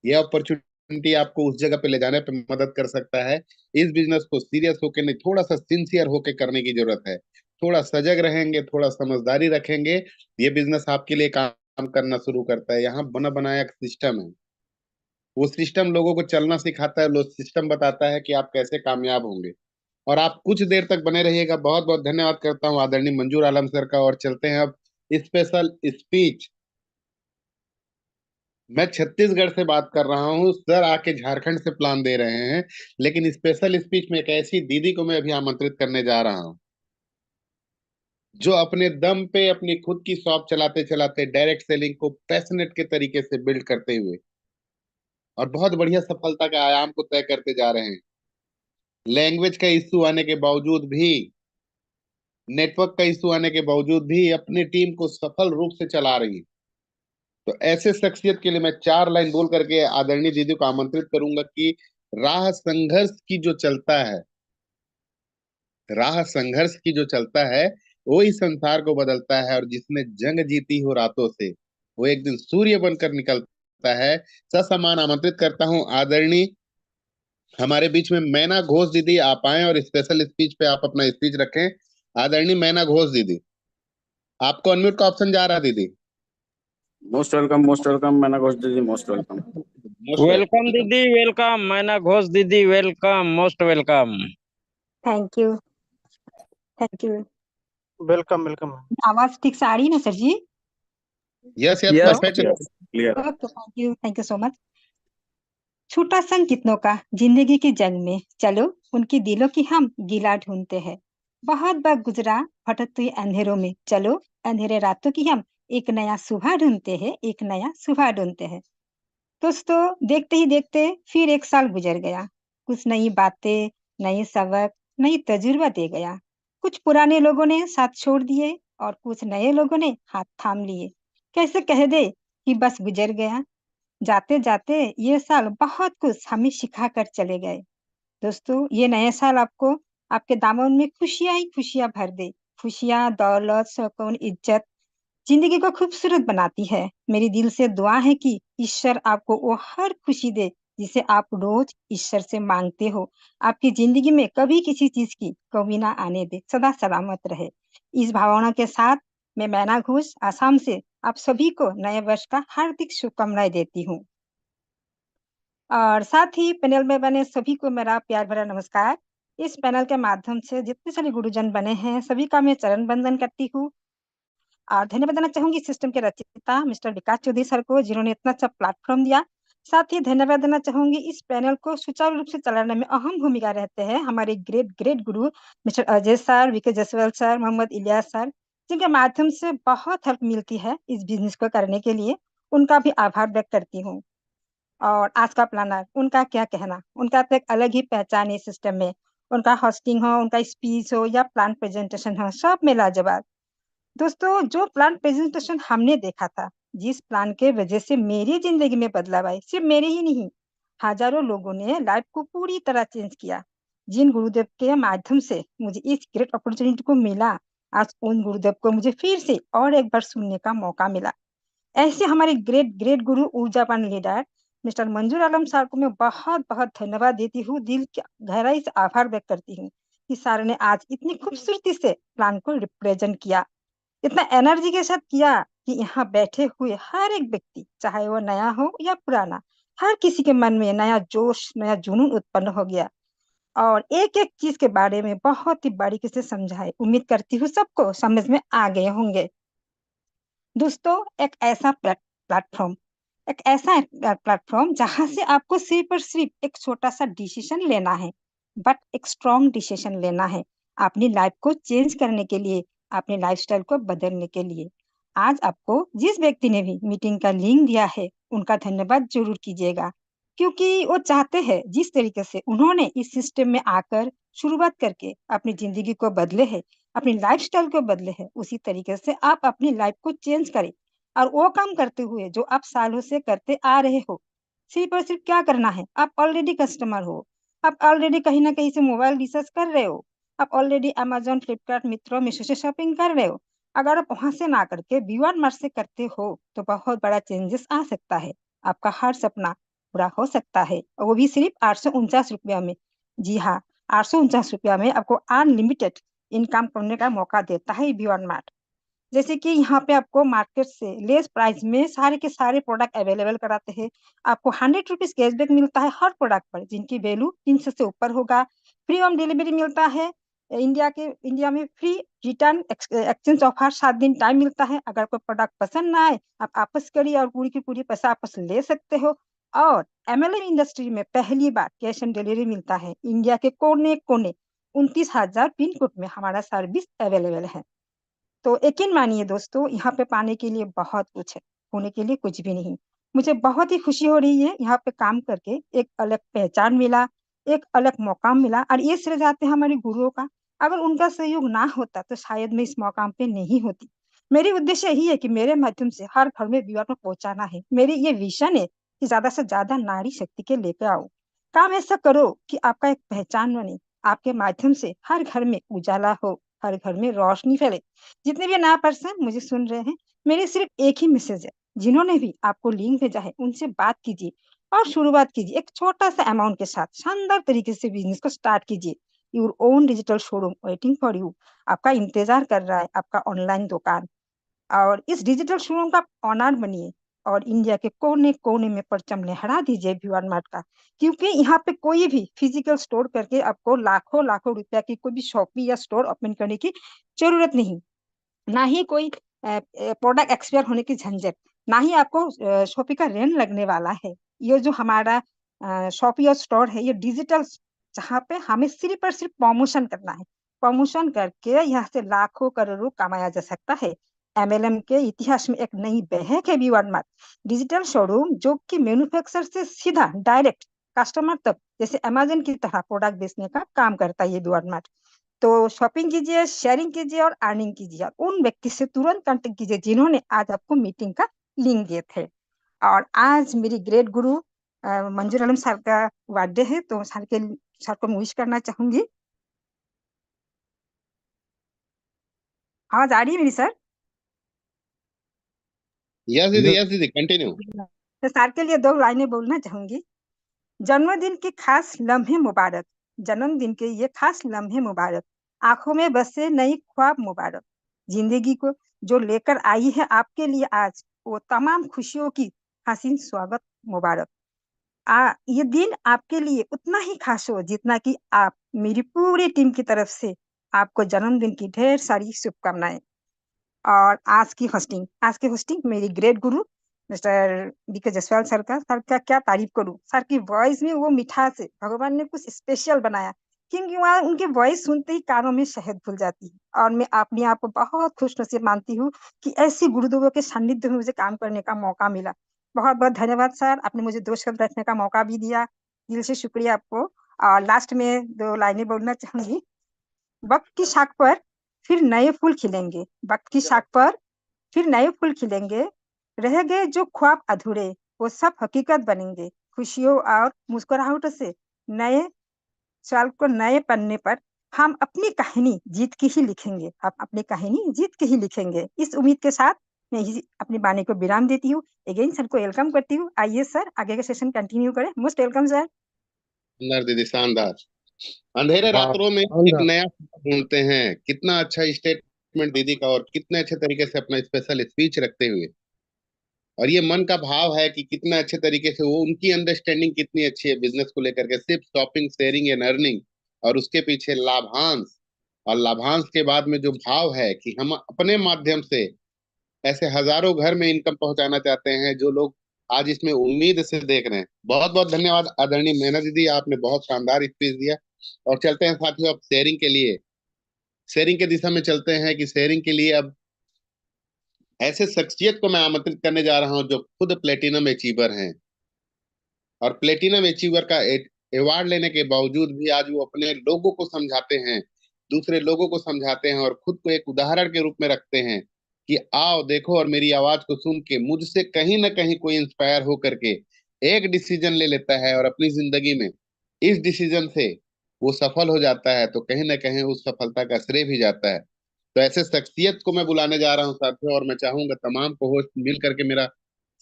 यह अपॉर्चुनिटी आपको उस जगह पे ले जाने पे मदद कर सकता है। इस बिजनेस को सीरियस होकर नहीं, थोड़ा सा सिंसियर होकर करने की जरूरत है। थोड़ा सजग रहेंगे, थोड़ा समझदारी रखेंगे, ये बिजनेस आपके लिए काम करना शुरू करता है। यहाँ बना बनाया एक सिस्टम है, वो सिस्टम लोगों को चलना सिखाता है, लोग सिस्टम बताता है कि आप कैसे कामयाब होंगे। और आप कुछ देर तक बने रहिएगा। बहुत बहुत धन्यवाद करता हूँ आदरणीय मंजूर आलम सर का। और चलते हैं अब स्पेशल स्पीच। मैं छत्तीसगढ़ से बात कर रहा हूँ, सर आके झारखंड से प्लान दे रहे हैं। लेकिन स्पेशल स्पीच में एक ऐसी दीदी को मैं अभी आमंत्रित करने जा रहा हूँ जो अपने दम पे अपनी खुद की शॉप चलाते चलाते डायरेक्ट सेलिंग को पैशनेट के तरीके से बिल्ड करते हुए और बहुत बढ़िया सफलता के आयाम को तय करते जा रहे हैं। लैंग्वेज का इश्यू आने के बावजूद भी, नेटवर्क का इश्यू आने के बावजूद भी अपनी टीम को सफल रूप से चला रही है। तो ऐसे शख्सियत के लिए मैं 4 लाइन बोल करके आदरणीय दीदी को आमंत्रित करूंगा कि राह संघर्ष की जो चलता है, राह संघर्ष की जो चलता है वो ही संसार को बदलता है। और जिसने जंग जीती हो रातों से, वो एक दिन सूर्य बनकर निकलता है। ससम्मान आमंत्रित करता हूँ आदरणीय हमारे बीच में मैना घोष दीदी, आप आए और स्पेशल स्पीच पे आप अपना स्पीच रखें। आदरणीय मैना घोष दीदी, आपको अनम्यूट का ऑप्शन जा रहा है दीदी। मोस्ट वेलकम मैना घोष दीदी, मोस्ट वेलकम। मोस्ट वेलकम दीदी, वेलकम। मैना घोष दीदी, welcome, most welcome. Thank you, thank you. Welcome welcome. आवाज ठीक से आ रही है ना sir ji? Yes yes, yes perfect. Clear. Okay, thank you so much. छूटा संग कितनों का जिंदगी की जंग में, चलो उनकी दिलों की हम गिला ढूंढते हैं। बहुत वक्त गुजरा भटकते अंधेरों में, चलो अंधेरे रातों की हम एक नया सुबह ढूंढते हैं, एक नया सुबह ढूंढते हैं। दोस्तों, देखते ही देखते फिर एक साल गुजर गया। कुछ नई बातें, नई सबक, नई तजुर्बा दे गया। कुछ पुराने लोगों ने साथ छोड़ दिए और कुछ नए लोगों ने हाथ थाम लिए। कैसे कह दे कि बस गुजर गया। जाते जाते ये साल बहुत कुछ हमें सिखा कर चले गए। दोस्तों, ये नए साल आपको आपके दामन में खुशियां ही खुशियां भर दे। खुशियां, दौलत, सुकून, इज्जत जिंदगी को खूबसूरत बनाती है। मेरी दिल से दुआ है कि ईश्वर आपको वो हर खुशी दे जिसे आप रोज ईश्वर से मांगते हो। आपकी जिंदगी में कभी किसी चीज की कमी ना आने दे, सदा सलामत रहे। इस भावना के साथ मैं मैना घोष आसाम से आप सभी को नए वर्ष का हार्दिक शुभकामनाएं देती हूँ। और साथ ही पैनल में बने सभी को मेरा प्यार भरा नमस्कार। इस पैनल के माध्यम से जितने सारे गुरुजन बने हैं सभी का मैं चरण वंदन करती हूँ। और धन्यवाद देना चाहूंगी सिस्टम के रचयिता मिस्टर विकास चौधरी सर को, जिन्होंने इतना अच्छा प्लेटफॉर्म दिया। साथ ही धन्यवाद देना चाहूंगी इस पैनल को सुचारू रूप से चलाने में अहम भूमिका रहते हैं हमारे ग्रेट ग्रेट गुरु mister Ajay sir, VK Jaswal sir, Mohammad Ilyas sir, जिनके माध्यम से बहुत हेल्प मिलती है इस बिजनेस को करने के लिए। उनका भी आभार व्यक्त करती हूँ। और आज का प्लानर, उनका क्या कहना, उनका तो एक अलग ही पहचान है सिस्टम में। उनका होस्टिंग हो, उनका स्पीच हो या प्लान प्रेजेंटेशन हो, सब में लाजवाब। दोस्तों, जो प्लान प्रेजेंटेशन हमने देखा था, जिस प्लान के वजह से मेरी जिंदगी में बदलाव आए, सिर्फ मेरे ही नहीं, हजारों लोगों ने लाइफ को पूरी तरह चेंज किया। जिन गुरुदेव के माध्यम से मुझे इस ग्रेट अपॉर्चुनिटी को मिला, आज उन गुरुदेव को मुझे फिर से और एक बार सुनने का मौका मिला। ऐसे हमारे ग्रेट ग्रेट गुरु, ऊर्जावान लीडर मिस्टर मंजूर आलम सर को मैं बहुत बहुत धन्यवाद देती हूँ। दिल की गहराई से आभार व्यक्त करती हूँ कि सर ने आज इतनी खूबसूरती से प्लान को रिप्रेजेंट किया, इतना एनर्जी के साथ किया कि यहाँ बैठे हुए हर एक व्यक्ति, चाहे वो नया हो या पुराना, हर किसी के मन में नया जोश, नया जुनून उत्पन्न हो गया और एक एक चीज के बारे में बहुत ही बारीकी से समझाए। उम्मीद करती हूँ सबको समझ में आ गए होंगे। दोस्तों, एक ऐसा प्लेटफॉर्म जहां से आपको सिर्फ और सिर्फ एक छोटा सा डिसीजन लेना है, बट एक स्ट्रॉन्ग डिसीजन लेना है अपनी लाइफ को चेंज करने के लिए, अपने लाइफस्टाइल को बदलने के लिए। आज आपको जिस व्यक्ति ने भी मीटिंग का लिंक दिया है, उनका धन्यवाद जरूर कीजिएगा, क्योंकि वो चाहते हैं जिस तरीके से उन्होंने इस सिस्टम में आकर शुरुआत करके अपनी जिंदगी को बदले है, अपनी लाइफस्टाइल को बदले है, उसी तरीके से आप अपनी लाइफ को चेंज करें और वो काम करते हुए जो आप सालों से करते आ रहे हो। सिर्फ और सिर्फ क्या करना है, आप ऑलरेडी कस्टमर हो, आप ऑलरेडी कहीं ना कहीं से मोबाइल रिचार्ज कर रहे हो, आप ऑलरेडी अमेजोन, फ्लिपकार्ट, मित्रों, मीशो से शॉपिंग कर रहे हो। अगर आप वहां से ना करके वी मार्ट से करते हो तो बहुत बड़ा चेंजेस आ सकता है, आपका हर सपना पूरा हो सकता है, और वो भी सिर्फ 849 रुपया में। जी हाँ, 849 रुपया में आपको अनलिमिटेड इनकम करने का मौका देता है वी मार्ट। जैसे कि यहाँ पे आपको मार्केट से लेस प्राइस में सारे के सारे प्रोडक्ट अवेलेबल कराते हैं। आपको 100 रुपीज कैशबैक मिलता है हर प्रोडक्ट पर जिनकी वैल्यू 300 से ऊपर होगा। फ्री होम डिलीवरी मिलता है। इंडिया में फ्री रिटर्न एक्सचेंज ऑफर 7 दिन टाइम मिलता है। अगर कोई प्रोडक्ट पसंद ना आए, आप वापस करिए और पूरी की पूरी पैसा वापस ले सकते हो। और एमएलएम इंडस्ट्री में पहली बार कैश ऑन डिलीवरी मिलता है। इंडिया के कोने कोने 29,000 पिन कोड में हमारा सर्विस अवेलेबल है। तो यकीन मानिए दोस्तों, यहाँ पे पाने के लिए बहुत कुछ है, होने के लिए कुछ भी नहीं। मुझे बहुत ही खुशी हो रही है यहाँ पे काम करके, एक अलग पहचान मिला, एक अलग मौका मिला, और ये श्रेय जाते हैं हमारे गुरुओं का। अगर उनका सहयोग ना होता तो शायद मैं इस मौकाम पे नहीं होती। मेरी उद्देश्य यही है कि मेरे माध्यम से हर घर में विवाह को पहुंचाना है। मेरी ये विजन है कि ज्यादा से ज्यादा नारी शक्ति के लेकर आओ। काम ऐसा करो कि आपका एक पहचान बने, आपके माध्यम से हर घर में उजाला हो, हर घर में रोशनी फैले। जितने भी नया पर्सन मुझे सुन रहे हैं, मेरे सिर्फ एक ही मैसेज है, जिन्होंने भी आपको लिंक भेजा है उनसे बात कीजिए और शुरुआत कीजिए। एक छोटा सा अमाउंट के साथ शानदार तरीके से बिजनेस को स्टार्ट कीजिए। Your own digital showroom waiting for you, आपका इंतजार कर रहा है, आपका ऑनलाइन दुकान। और इस डिजिटल शोरूम का ऑनर बनिए और इंडिया के कोने कोने में परचम लहरा दीजिए वी मार्ट का। क्योंकि यहाँ पे कोई भी फिजिकल स्टोर करके आपको लाखों लाखों रुपया की कोई भी शॉपी या स्टोर ओपन करने की जरूरत नहीं। ना ही कोई प्रोडक्ट एक्सपायर होने की झंझट, ना ही आपको शॉपी का रेंट लगने वाला है। ये जो हमारा शॉपी और स्टोर है, ये डिजिटल, जहाँ पे हमें सिर्फ और सिर्फ प्रमोशन करना है। प्रमोशन करके यहाँ से लाखों करोड़ों कमाया जा सकता है। एमएलएम के इतिहास में एक नई बहक है वी मार्ट डिजिटल शोरूम, जो कि मैन्युफैक्चरर से सीधा डायरेक्ट कस्टमर तक जैसे अमेजन की तरह प्रोडक्ट बेचने का काम करता है ये वी मार्ट। तो शॉपिंग कीजिए, शेयरिंग कीजिए और अर्निंग कीजिए। उन व्यक्ति से तुरंत कांटेक्ट कीजिए जिन्होंने आज आपको मीटिंग का लिंक दिए थे। और आज मेरी ग्रेट गुरु मंजूर आलम सर का बर्थडे है, तो सर को विश करना चाहूंगी। आवाज आ रही है मेरी सर? यस दीदी, कंटिन्यू। तो सर के लिए 2 लाइनें बोलना चाहूंगी। जन्मदिन के खास लम्हे मुबारक, जन्मदिन के ये खास लम्हे मुबारक, आंखों में बसे नई ख्वाब मुबारक। जिंदगी को जो लेकर आई है आपके लिए आज, वो तमाम खुशियों की हसीन स्वागत मुबारक। ये दिन आपके लिए उतना ही खास हो जितना कि आप मेरी पूरी टीम की तरफ से आपको जन्मदिन की ढेर सारी शुभकामनाएं। और आज की होस्टिंग मेरी ग्रेट गुरु मिस्टर बीके जायसवाल सर का क्या तारीफ करूं। सर की वॉइस में वो मिठास है, भगवान ने कुछ स्पेशल बनाया। क्योंकि वहाँ उनकी वॉइस सुनते ही कानों में शहद घुल जाती है। और मैं अपने आप को बहुत खुश नसीब मानती हूँ कि ऐसी गुरुदेवों के सानिध्य में मुझे काम करने का मौका मिला। बहुत बहुत धन्यवाद सर, आपने मुझे 2 शब्द रखने का मौका भी दिया। दिल से शुक्रिया आपको। और लास्ट में 2 लाइनें बोलना चाहूंगी। वक्त की शाख पर फिर नए फूल खिलेंगे, वक्त की शाख पर फिर नए फूल खिलेंगे। रह गए जो ख्वाब अधूरे, वो सब हकीकत बनेंगे। खुशियों और मुस्कुराहटों से नए साल को नए पन्ने पर हम अपनी कहानी जीत के ही लिखेंगे। हम अपनी कहानी जीत के ही लिखेंगे। इस उम्मीद के साथ मैं अपनी वाणी को विराम देती हूँ। अगेन सर को वेलकम करती हूँ। आइए सर, आगे का सेशन कंटिन्यू करें। Most welcome sir. शानदार दीदी, शानदार। अंधेरे हाँ, रात्रों में एक शानदार। नया सपना ढूंढते हैं। कितना अच्छा स्टेटमेंट दीदी का, और कितने अच्छे तरीके से अपना स्पेशल स्पीच रखते हुए, और ये मन का भाव है कि कितना अच्छे तरीके से वो, उनकी अंडरस्टैंडिंग कितनी अच्छी है बिजनेस को लेकर के, सिर्फ शॉपिंग, शेयरिंग एंड अर्निंग, और उसके पीछे लाभांश, और लाभांश के बाद में जो भाव है कि हम अपने माध्यम से ऐसे हजारों घर में इनकम पहुंचाना चाहते हैं, जो लोग आज इसमें उम्मीद से देख रहे हैं। बहुत बहुत धन्यवाद आदरणीय मेहना दीदी, आपने बहुत शानदार स्पीच दिया। और चलते हैं साथियों अब शेयरिंग के लिए, शेयरिंग के दिशा में चलते हैं कि शेयरिंग के लिए अब ऐसे शख्सियत को मैं आमंत्रित करने जा रहा हूं जो खुद प्लेटिनम अचीवर हैं, और प्लेटिनम अचीवर का अवार्ड लेने के बावजूद भी आज वो अपने लोगों को समझाते हैं, दूसरे लोगों को समझाते हैं, और खुद को एक उदाहरण के रूप में रखते हैं कि आओ देखो और मेरी आवाज को सुन के मुझसे कहीं ना कहीं कोई इंस्पायर हो करके एक डिसीजन ले लेता है और अपनी जिंदगी में इस डिसीजन से वो सफल हो जाता है, तो कहीं ना कहीं उस सफलता का श्रेय भी जाता है। तो ऐसे शख्सियत को मैं बुलाने जा रहा हूँ साथियों, और मैं चाहूंगा तमाम को होस्ट मिल करके मेरा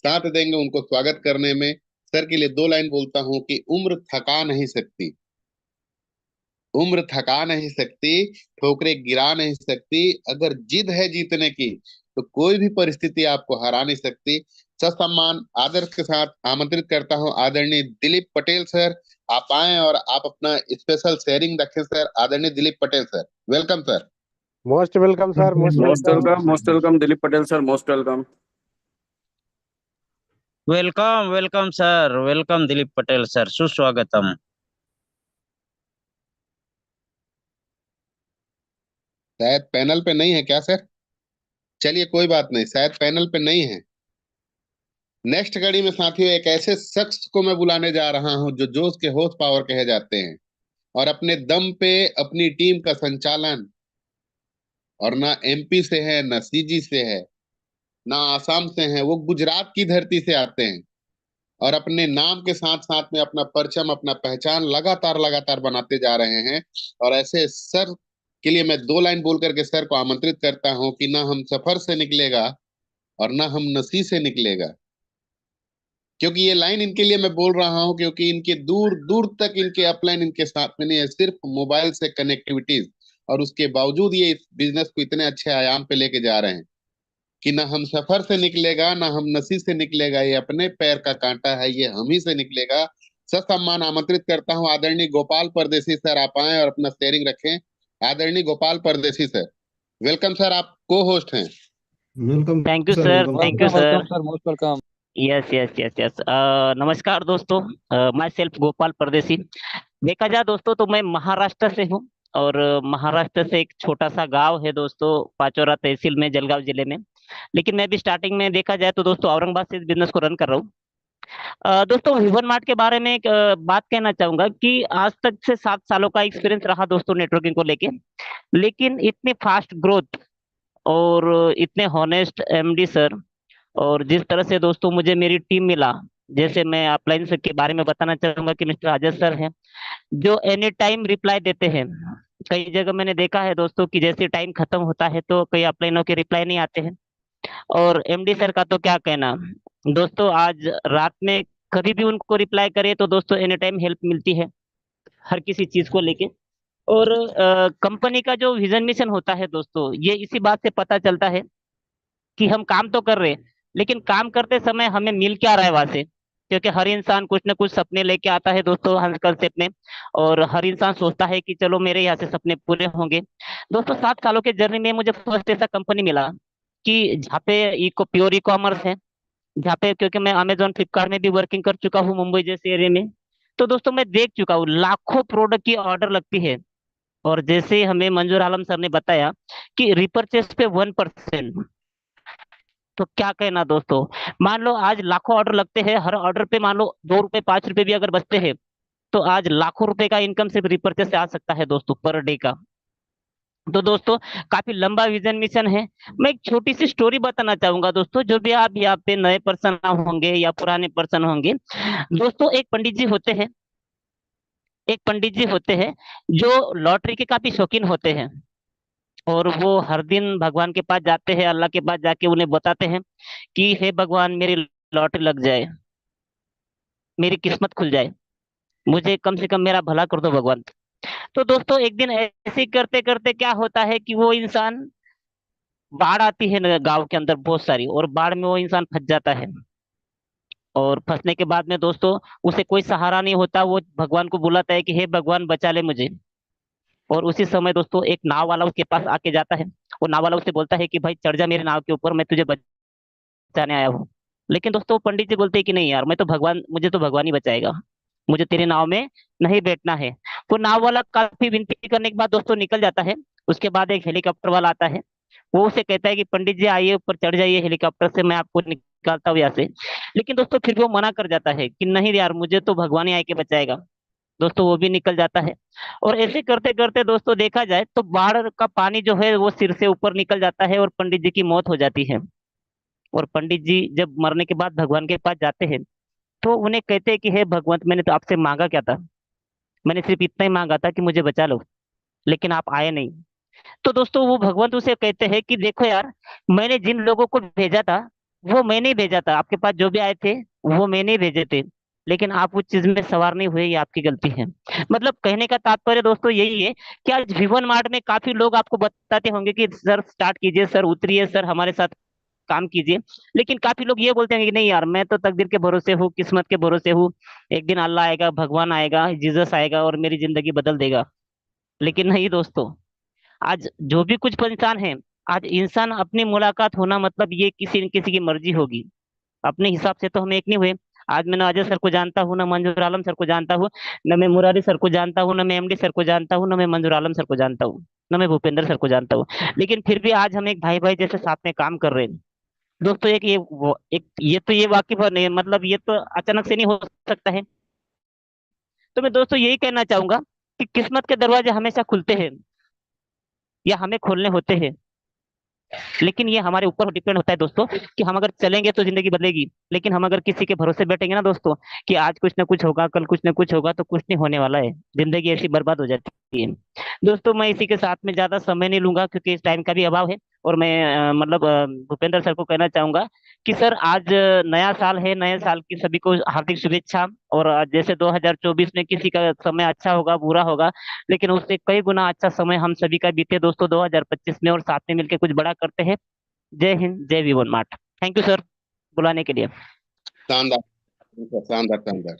साथ देंगे उनको स्वागत करने में। सर के लिए दो लाइन बोलता हूँ कि उम्र थका नहीं सकती, उम्र थका नहीं सकती, ठोकरें गिरा नहीं सकती, अगर जिद है जीतने की तो कोई भी परिस्थिति आपको हरा नहीं सकती। ससम्मान आदर के साथ आमंत्रित करता हूं आदरणीय दिलीप पटेल सर। आप आए और आप अपना स्पेशल शेयरिंग रखें सर। आदरणीय Dilip Patel sir, welcome sir. Most welcome sir, most welcome. Most welcome Dilip Patel sir, most welcome. Welcome welcome sir, welcome Dilip Patel sir, सुस्वागतम। शायद पैनल पे नहीं है क्या सर? चलिए कोई बात नहीं, शायद पैनल पे नहीं है। नेक्स्ट कड़ी में साथियों एक ऐसे शख्स को मैं बुलाने जा रहा हूं जो जोश के होश पावर कहे जाते हैं, और अपने दम पे अपनी टीम का संचालन, और ना एमपी से है ना सीजी से है ना आसाम से है, वो गुजरात की धरती से आते हैं और अपने नाम के साथ साथ में अपना परचम, अपना पहचान लगातार लगातार बनाते जा रहे हैं। और ऐसे सर के लिए मैं दो लाइन बोल करके सर को आमंत्रित करता हूं कि ना हम सफर से निकलेगा और ना हम नसी से निकलेगा। क्योंकि ये लाइन इनके लिए मैं बोल रहा हूं क्योंकि इनके दूर दूर तक इनके अपलाइन इनके साथ में नहीं है, सिर्फ मोबाइल से कनेक्टिविटीज, और उसके बावजूद ये इस बिजनेस को इतने अच्छे आयाम पे लेके जा रहे हैं कि ना हम सफर से निकलेगा ना हम नसी से निकलेगा, ये अपने पैर का कांटा है, ये हम ही से निकलेगा। ससम्मान आमंत्रित करता हूं आदरणीय गोपाल परदेसी सर, आप आए और अपना शेयरिंग रखें। आदरणीय गोपाल परदेसी सर, वेलकम सर, आप को होस्ट हैं। Welcome thank you sir, sir, welcome thank you sir. Welcome sir. Sir, most welcome. Yes yes yes yes. नमस्कार दोस्तों, माई सेल्फ गोपाल परदेसी। देखा जाए दोस्तों तो मैं महाराष्ट्र से हूँ, और महाराष्ट्र से एक छोटा सा गांव है दोस्तों, पाचोरा तहसील में, जलगांव जिले में। लेकिन मैं भी स्टार्टिंग में देखा जाए तो दोस्तों औरंगाबाद से इस बिजनेस को रन कर रहा हूँ। दोस्तों विवन मार्ट के बारे में एक बात कहना चाहूंगा कि आज तक से 7 सालों का एक्सपीरियंस रहा दोस्तों नेटवर्किंग को लेके। लेकिन इतनी फास्ट ग्रोथ और इतने हॉनेस्ट एमडी सर, और जिस तरह से दोस्तों मुझे मेरी टीम मिला, जैसे मैं अपलाइन सर के बारे में बताना चाहूंगा कि मिस्टर राजेश सर हैं जो एनी टाइम रिप्लाई देते हैं। कई जगह मैंने देखा है दोस्तों कि जैसे टाइम खत्म होता है तो कई अपलाइनों के रिप्लाई नहीं आते हैं। और एमडी सर का तो क्या कहना दोस्तों, आज रात में कभी भी उनको रिप्लाई करे तो दोस्तों एनी टाइम हेल्प मिलती है हर किसी चीज को लेके। और कंपनी का जो विजन मिशन होता है दोस्तों, ये इसी बात से पता चलता है कि हम काम तो कर रहे हैं, लेकिन काम करते समय हमें मिल क्या रहा है वहां से। क्योंकि हर इंसान कुछ ना कुछ सपने लेके आता है दोस्तों हंसकर से अपने, और हर इंसान सोचता है कि चलो मेरे यहाँ से सपने पूरे होंगे। दोस्तों 7 सालों के जर्नी में मुझे फर्स्ट ऐसा कंपनी मिला कि जहाँ पे प्योर ई कॉमर्स है, जहाँ पे, क्योंकि मैं अमेजोन फ्लिपकार्ट में भी वर्किंग कर चुका हूँ मुंबई जैसे एरिया में। तो दोस्तों मैं देख चुका हूँ लाखों प्रोडक्ट की ऑर्डर लगती है, और जैसे हमें मंजूर आलम सर ने बताया कि रिपर्चेस पे 1%। तो क्या कहना दोस्तों, मान लो आज लाखों ऑर्डर लगते हैं, हर ऑर्डर पे मान लो 2 रुपए 5 रुपए भी अगर बचते हैं तो आज लाखों रुपए का इनकम सिर्फ रिपर्चेस से आ सकता है दोस्तों पर डे का। तो दोस्तों काफी लंबा विजन मिशन है। मैं एक छोटी सी स्टोरी बताना चाहूंगा दोस्तों, जो भी आप यहाँ पे नए पर्सन होंगे या पुराने पर्सन होंगे। दोस्तों एक पंडित जी होते हैं, एक पंडित जी होते हैं जो लॉटरी के काफी शौकीन होते हैं, और वो हर दिन भगवान के पास जाते हैं, अल्लाह के पास जाके उन्हें बताते हैं कि हे भगवान मेरी लॉटरी लग जाए, मेरी किस्मत खुल जाए, मुझे कम से कम मेरा भला कर दो भगवान। तो दोस्तों एक दिन ऐसे ही करते करते क्या होता है कि वो इंसान, बाढ़ आती है ना गांव के अंदर बहुत सारी, और बाढ़ में वो इंसान फंस जाता है। और फंसने के बाद में दोस्तों उसे कोई सहारा नहीं होता, वो भगवान को बुलाता है कि हे भगवान बचा ले मुझे। और उसी समय दोस्तों एक नाव वाला उसके पास आके जाता है। वो नाव वाला उससे बोलता है कि भाई चढ़ जा मेरे नाव के ऊपर, मैं तुझे बचाने आया हूँ। लेकिन दोस्तों पंडित जी बोलते हैं कि नहीं यार, मैं तो भगवान, मुझे तो भगवान ही बचाएगा, मुझे तेरे नाव में नहीं बैठना है। वो नाव वाला काफी विनती करने के बाद दोस्तों निकल जाता है। उसके बाद एक हेलीकॉप्टर वाला आता है, वो उसे कहता है कि पंडित जी आइए ऊपर चढ़ जाइए हेलीकॉप्टर से, मैं आपको निकालता हूँ यहाँ से। लेकिन दोस्तों फिर भी वो मना कर जाता है कि नहीं यार, मुझे तो भगवान ही आके बचाएगा। दोस्तों वो भी निकल जाता है। और ऐसे करते करते दोस्तों देखा जाए तो बाढ़ का पानी जो है वो सिर से ऊपर निकल जाता है, और पंडित जी की मौत हो जाती है। और पंडित जी जब मरने के बाद भगवान के पास जाते हैं तो उन्हें कहते हैं कि हे भगवंत, मैंने तो आपसे मांगा क्या था? मैंने सिर्फ इतना ही मांगा था कि मुझे बचा लो, लेकिन आप आए नहीं। तो दोस्तों वो भगवंत उसे कहते हैं कि देखो यार, मैंने जिन लोगों को भेजा था वो मैंने ही भेजा था, आपके पास जो भी आए थे वो मैंने ही भेजे थे, लेकिन आप उस चीज में सवार नहीं हुए, ये आपकी गलती है। मतलब कहने का तात्पर्य दोस्तों यही है कि आज विवन मार्ट में काफी लोग आपको बताते होंगे कि सर स्टार्ट कीजिए, सर उतरिए, सर हमारे साथ काम कीजिए, लेकिन काफी लोग ये बोलते हैं कि नहीं यार, मैं तो तकदीर के भरोसे हूँ, किस्मत के भरोसे हूँ, एक दिन अल्लाह आएगा, भगवान आएगा, जीसस आएगा और मेरी जिंदगी बदल देगा। लेकिन नहीं दोस्तों, आज जो भी कुछ इंसान है, आज इंसान अपनी मुलाकात होना मतलब ये किसी न किसी की मर्जी होगी, अपने हिसाब से तो हम एक नहीं हुए। आज मैं ना अजय सर को जानता हूँ, ना मंजूर आलम सर को जानता हूँ, न मैं मुरारी सर को जानता हूँ, न मैं एमडी सर को जानता हूँ, न मैं मंजूर आलम सर को जानता हूँ, न मैं भूपेंद्र सर को जानता हूँ, लेकिन फिर भी आज हम एक भाई भाई जैसे साथ में काम कर रहे हैं। दोस्तों एक ये तो ये वाकिफ नहीं, मतलब ये तो अचानक से नहीं हो सकता है। तो मैं दोस्तों यही कहना चाहूंगा कि किस्मत के दरवाजे हमेशा खुलते हैं या हमें खोलने होते हैं, लेकिन ये हमारे ऊपर डिपेंड होता है दोस्तों कि हम अगर चलेंगे तो जिंदगी बदलेगी, लेकिन हम अगर किसी के भरोसे बैठेंगे ना दोस्तों कि आज कुछ ना कुछ होगा, कल कुछ ना कुछ होगा, तो कुछ नहीं होने वाला है, जिंदगी ऐसी बर्बाद हो जाती है। दोस्तों मैं इसी के साथ में ज्यादा समय नहीं लूंगा क्योंकि इस टाइम का भी अभाव है, और मैं मतलब भूपेंद्र सर को कहना चाहूंगा कि सर आज नया साल है, नए साल की सभी को हार्दिक शुभेच्छा। और जैसे 2024 में किसी का समय अच्छा होगा, बुरा होगा, लेकिन उससे कई गुना अच्छा समय हम सभी का बीते दोस्तों 2025 में, और साथ में मिलकर कुछ बड़ा करते हैं। जय हिंद, जय Vivian mart. Thank you sir बुलाने के लिए। शानदार, शानदार, शानदार।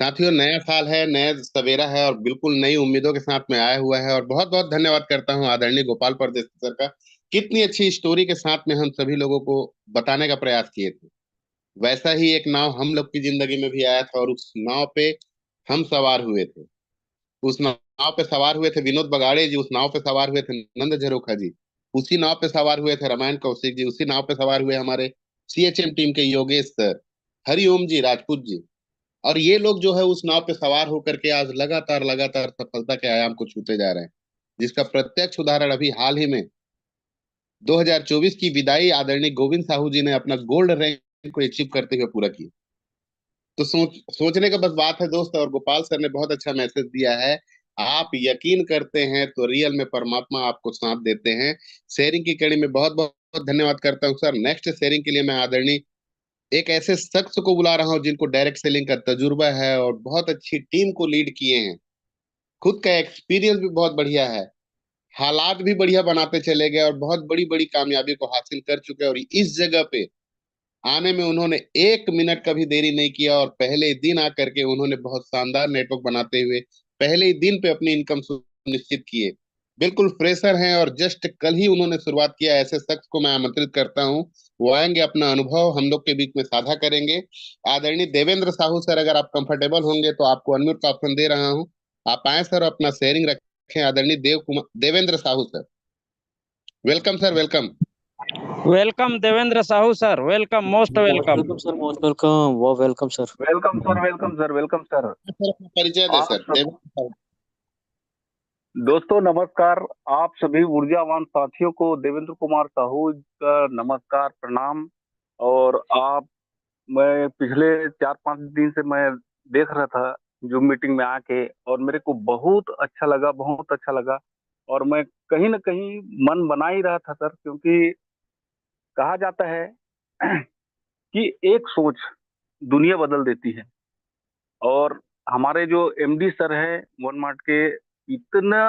साथियों, नया साल है, नया सवेरा है और बिल्कुल नई उम्मीदों के साथ में आया हुआ है, और बहुत बहुत धन्यवाद करता हूं आदरणीय गोपाल परदेसी सर का। कितनी अच्छी स्टोरी के साथ में हम सभी लोगों को बताने का प्रयास किए थे। वैसा ही एक नाव हम लोग की जिंदगी में भी आया था, और उस नाव पे हम सवार हुए थे। उस नाव पे सवार हुए थे विनोद बगाड़े जी, उस नाव पे सवार हुए थे नंद झरोखा जी, उसी नाव पे सवार हुए थे रामायण कौशिक जी, उसी नाव पे सवार हुए हमारे सीएचएम टीम के योगेश सर, हरिओम जी, राजपूत जी। और ये लोग जो है उस नाव पे सवार होकर के आज लगातार लगातार सफलता के आयाम को छूते जा रहे हैं, जिसका प्रत्यक्ष उदाहरण अभी हाल ही में 2024 की विदाई आदरणीय गोविंद साहू जी ने अपना गोल्ड रैंक को अचीव करते हुए पूरा किया। तो सोचने का बस बात है दोस्त, और गोपाल सर ने बहुत अच्छा मैसेज दिया है। आप यकीन करते हैं तो रियल में परमात्मा आपको साथ देते हैं। शेयरिंग की कड़ी में बहुत बहुत धन्यवाद करता हूँ सर। नेक्स्ट शेयरिंग के लिए मैं आदरणीय एक ऐसे शख्स को बुला रहा हूँ जिनको डायरेक्ट सेलिंग का तजुर्बा है और बहुत अच्छी टीम को लीड किए हैं, खुद का एक्सपीरियंस भी बहुत बढ़िया है, हालात भी बढ़िया बनाते चले गए और बहुत बड़ी बड़ी कामयाबी को हासिल कर चुके हैं। और इस जगह पे आने में उन्होंने 1 मिनट का भी देरी नहीं किया, और पहले ही दिन आकर के उन्होंने बहुत शानदार नेटवर्क बनाते हुए पहले ही दिन पे अपनी इनकम सुनिश्चित किए। बिल्कुल फ्रेशर हैं और जस्ट कल ही उन्होंने शुरुआत किया। ऐसे शख्स को मैं आमंत्रित करता हूं, वो आएंगे, अपना अनुभव हम लोग के बीच में साझा करेंगे। आदरणीय देवेंद्र साहू सर, अगर आप कंफर्टेबल होंगे तो आपको अनम्यूट का ऑप्शन दे रहा हूं, आप आए सर, अपना शेयरिंग रखें। आदरणीय Devendra Sahu sir, welcome sir, welcome. Welcome Devendra Sahu sir, welcome, most welcome. Welcome sir, most welcome, वो welcome sir. Welcome sir, welcome sir, welcome sir. Sir अपना परिचय दे आप सर, सब देवेंद्र साहू। दोस्तों नमस्कार। आप सभी ऊर्जावान साथियों को देवेंद्र कुमार साहू का नमस्कार, प्रणाम। और आप, मैं पिछले 4-5 दिन से मैं देख रहा था जो मीटिंग में आके, और मेरे को बहुत अच्छा लगा, बहुत अच्छा लगा। और मैं कहीं ना कहीं मन बना ही रहा था सर, क्योंकि कहा जाता है कि एक सोच दुनिया बदल देती है। और हमारे जो एमडी सर है वन मार्ट के, इतना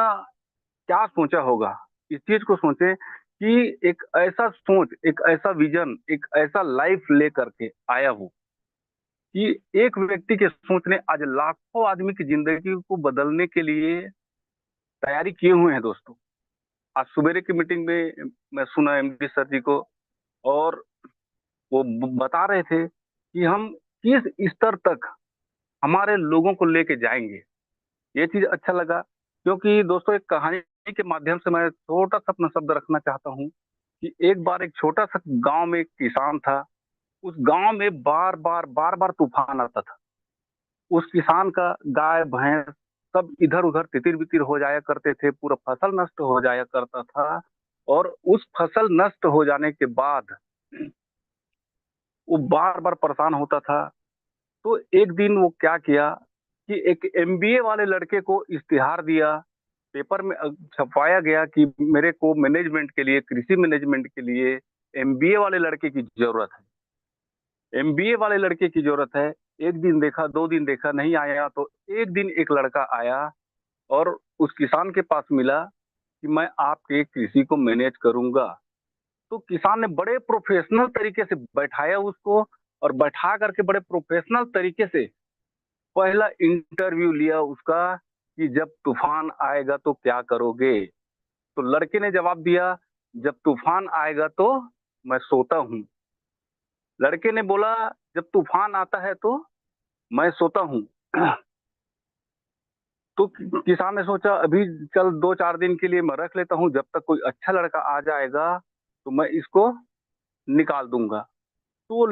क्या सोचा होगा, इस चीज को सोचे कि एक ऐसा सोच, एक ऐसा विजन, एक ऐसा लाइफ ले करके आया हूँ कि एक व्यक्ति के सोच ने आज लाखों आदमी की जिंदगी को बदलने के लिए तैयारी किए हुए हैं दोस्तों। आज सवेरे की मीटिंग में मैं सुना एमडी सर जी को, और वो बता रहे थे कि हम किस स्तर तक हमारे लोगों को लेके जाएंगे। ये चीज अच्छा लगा, क्योंकि दोस्तों एक कहानी के माध्यम से मैं छोटा सा अपना शब्द रखना चाहता हूँ कि एक बार एक छोटा सा गांव में एक किसान था। उस गांव में बार बार तूफान आता था। उस किसान का गाय भैंस सब इधर उधर तितिर बितिर हो जाया करते थे, पूरा फसल नष्ट हो जाया करता था। और उस फसल नष्ट हो जाने के बाद वो बार बार परेशान होता था तो एक दिन वो क्या किया कि एक एमबीए वाले लड़के को इश्तिहार दिया, पेपर में छपवाया गया कि मेरे को मैनेजमेंट के लिए, कृषि मैनेजमेंट के लिए एमबीए वाले लड़के की जरूरत है, एमबीए वाले लड़के की जरूरत है। एक दिन देखा, 2 दिन देखा, नहीं आया, तो एक दिन एक लड़का आया और उस किसान के पास मिला कि मैं आपके कृषि को मैनेज करूंगा। तो किसान ने बड़े प्रोफेशनल तरीके से बैठाया उसको, और बैठा करके बड़े प्रोफेशनल तरीके से पहला इंटरव्यू लिया उसका कि जब तूफान आएगा तो क्या करोगे। तो लड़के ने जवाब दिया, जब तूफान आएगा तो मैं सोता हूँ। लड़के ने बोला, जब तूफान आता है तो मैं सोता हूँ। तो किसान ने सोचा, अभी चल 2-4 दिन के लिए मैं रख लेता हूँ, जब तक कोई अच्छा लड़का आ जाएगा तो मैं इसको निकाल दूंगा। तो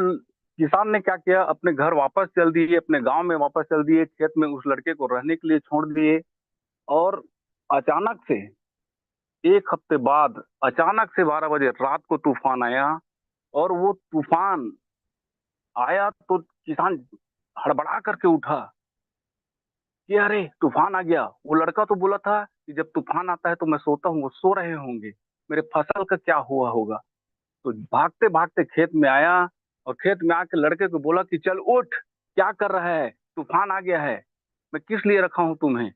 किसान ने क्या किया, अपने घर वापस चल दिए, अपने गांव में वापस चल दिए, खेत में उस लड़के को रहने के लिए छोड़ दिए। और अचानक से 1 हफ्ते बाद अचानक से 12 बजे रात को तूफान आया। और वो तूफान आया तो किसान हड़बड़ा करके उठा कि अरे तूफान आ गया। वो लड़का तो बोला था कि जब तूफान आता है तो मैं सोता हूँ, वो सो रहे होंगे, मेरे फसल का क्या हुआ होगा। तो भागते भागते खेत में आया और खेत में आके लड़के को बोला कि चल उठ, क्या कर रहा है, तूफान आ गया है, मैं किस लिए रखा हूं तुम्हें।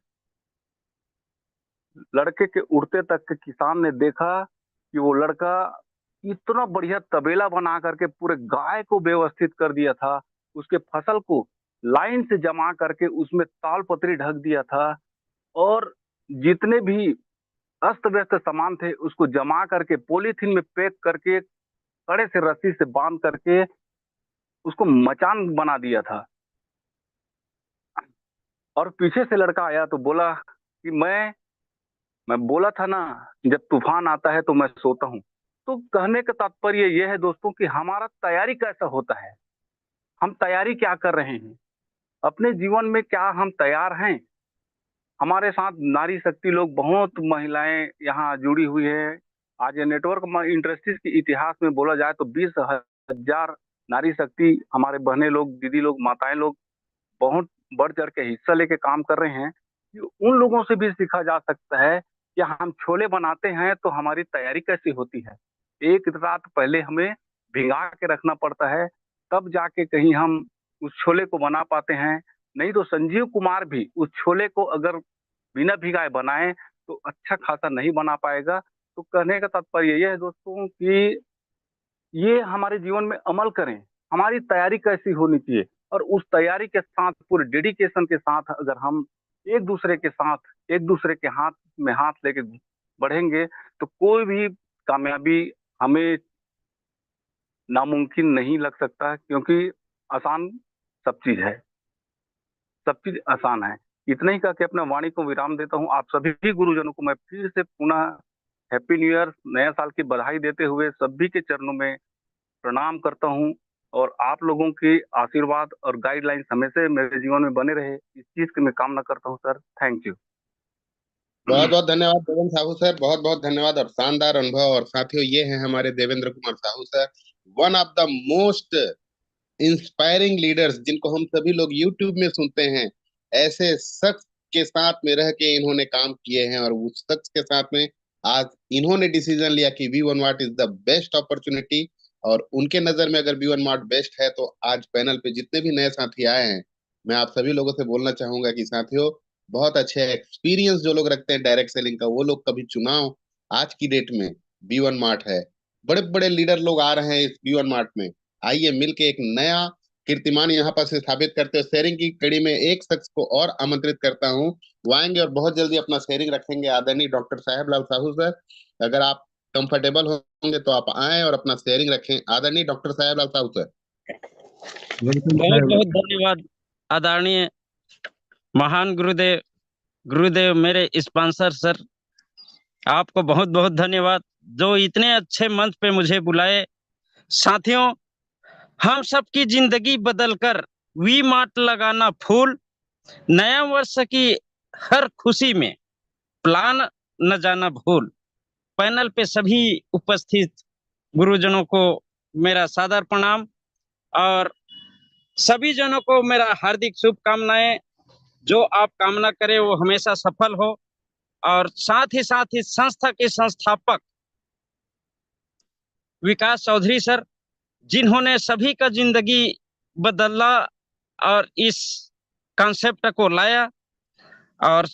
लड़के के उड़ते तक के किसान ने देखा कि वो लड़का इतना बढ़िया तबेला बना करके पूरे गाय को व्यवस्थित कर दिया था, उसके फसल को लाइन से जमा करके उसमें ताल पत्री ढक दिया था, और जितने भी अस्त व्यस्त सामान थे उसको जमा करके पॉलीथीन में पैक करके कड़े से रस्सी से बांध करके उसको मचान बना दिया था। और पीछे से लड़का आया तो बोला कि मैं बोला था ना, जब तूफान आता है तो मैं सोता हूँ। तो कहने का तात्पर्य यह है दोस्तों कि हमारा तैयारी कैसा होता है, हम तैयारी क्या कर रहे हैं अपने जीवन में, क्या हम तैयार हैं। हमारे साथ नारी शक्ति लोग, बहुत महिलाएं यहाँ जुड़ी हुई है। आज ये नेटवर्क इंडस्ट्रीज के इतिहास में बोला जाए तो 20,000 नारी शक्ति हमारे बहने लोग, दीदी लोग, माताएं लोग बहुत बढ़ चढ़ के हिस्सा लेके काम कर रहे हैं। उन लोगों से भी सीखा जा सकता है कि हम छोले बनाते हैं तो हमारी तैयारी कैसी होती है। एक रात पहले हमें भिगा के रखना पड़ता है, तब जाके कहीं हम उस छोले को बना पाते हैं। नहीं तो संजीव कुमार भी उस छोले को अगर बिना भिगाए बनाए तो अच्छा खासा नहीं बना पाएगा। तो कहने का तात्पर्य यह है दोस्तों कि ये हमारे जीवन में अमल करें, हमारी तैयारी कैसी होनी चाहिए, और उस तैयारी के साथ पूरे डेडिकेशन के साथ अगर हम एक दूसरे के साथ, एक दूसरे के हाथ में हाथ लेके बढ़ेंगे तो कोई भी कामयाबी हमें नामुमकिन नहीं लग सकता, क्योंकि आसान सब चीज है, सब चीज आसान है। इतना ही कह के अपना वाणी को विराम देता हूँ। आप सभी गुरुजनों को मैं फिर से पुनः हैप्पी न्यू ईयर, नया साल की बधाई देते हुए सभी के चरणों में प्रणाम करता हूँ। और आप लोगों के आशीर्वाद और गाइडलाइंस हमेशा मेरे जीवन में बने रहे, इस चीज की मैं कामना करता हूँ सर। Thank you. बहुत बहुत धन्यवाद देवेंद्र साहू सर, बहुत बहुत धन्यवाद और शानदार अनुभव। और साथियों, ये हैं हमारे Devendra Kumar Sahu sir, one of the most inspiring leaders, जिनको हम सभी लोग यूट्यूब में सुनते हैं। ऐसे शख्स के साथ में रह के इन्होंने काम किए हैं, और उस शख्स के साथ में आज इन्होंने डिसीजन लिया कि V1 mart is the best opportunity. और उनके नजर में अगर V1 मार्ट बेस्ट है, तो आज पैनल पे जितने भी नए साथी आए हैं, मैं आप सभी लोगों से बोलना चाहूंगा कि साथियों, बहुत अच्छे एक्सपीरियंस जो लोग रखते हैं डायरेक्ट सेलिंग का, वो लोग कभी चुनाव आज की डेट में V1 मार्ट है। बड़े बड़े लीडर लोग आ रहे हैं इस V1 मार्ट में। आइए मिलके एक नया कीर्तिमान यहाँ पर से स्थापित करते हुए शेयरिंग की कड़ी में एक शख्स को और आमंत्रित करता हूँ। वो आएंगे और बहुत जल्दी अपना शेयरिंग रखेंगे, आदरणीय डॉक्टर साहेब लाल साहू सर। अगर आप कंफर्टेबल होंगे तो आप आए और अपना शेयरिंग रखें, आदरणीय डॉक्टर साहेब लाल साहू सर। बहुत बहुत धन्यवाद आदरणीय महान गुरुदेव, गुरुदेव मेरे स्पॉन्सर सर, आपको बहुत बहुत धन्यवाद जो इतने अच्छे मंच पे मुझे बुलाए। साथियों, हम सबकी जिंदगी बदलकर वी मार्ट लगाना फूल, नया वर्ष की हर खुशी में प्लान न जाना भूल। पैनल पे सभी उपस्थित गुरुजनों को मेरा सादर प्रणाम। और सभी जनों को मेरा हार्दिक शुभकामनाएं। जो आप कामना करें वो हमेशा सफल हो। और साथ ही संस्था के संस्थापक विकास चौधरी सर, जिन्होंने सभी का जिंदगी बदला और इस कॉन्सेप्ट को लाया। और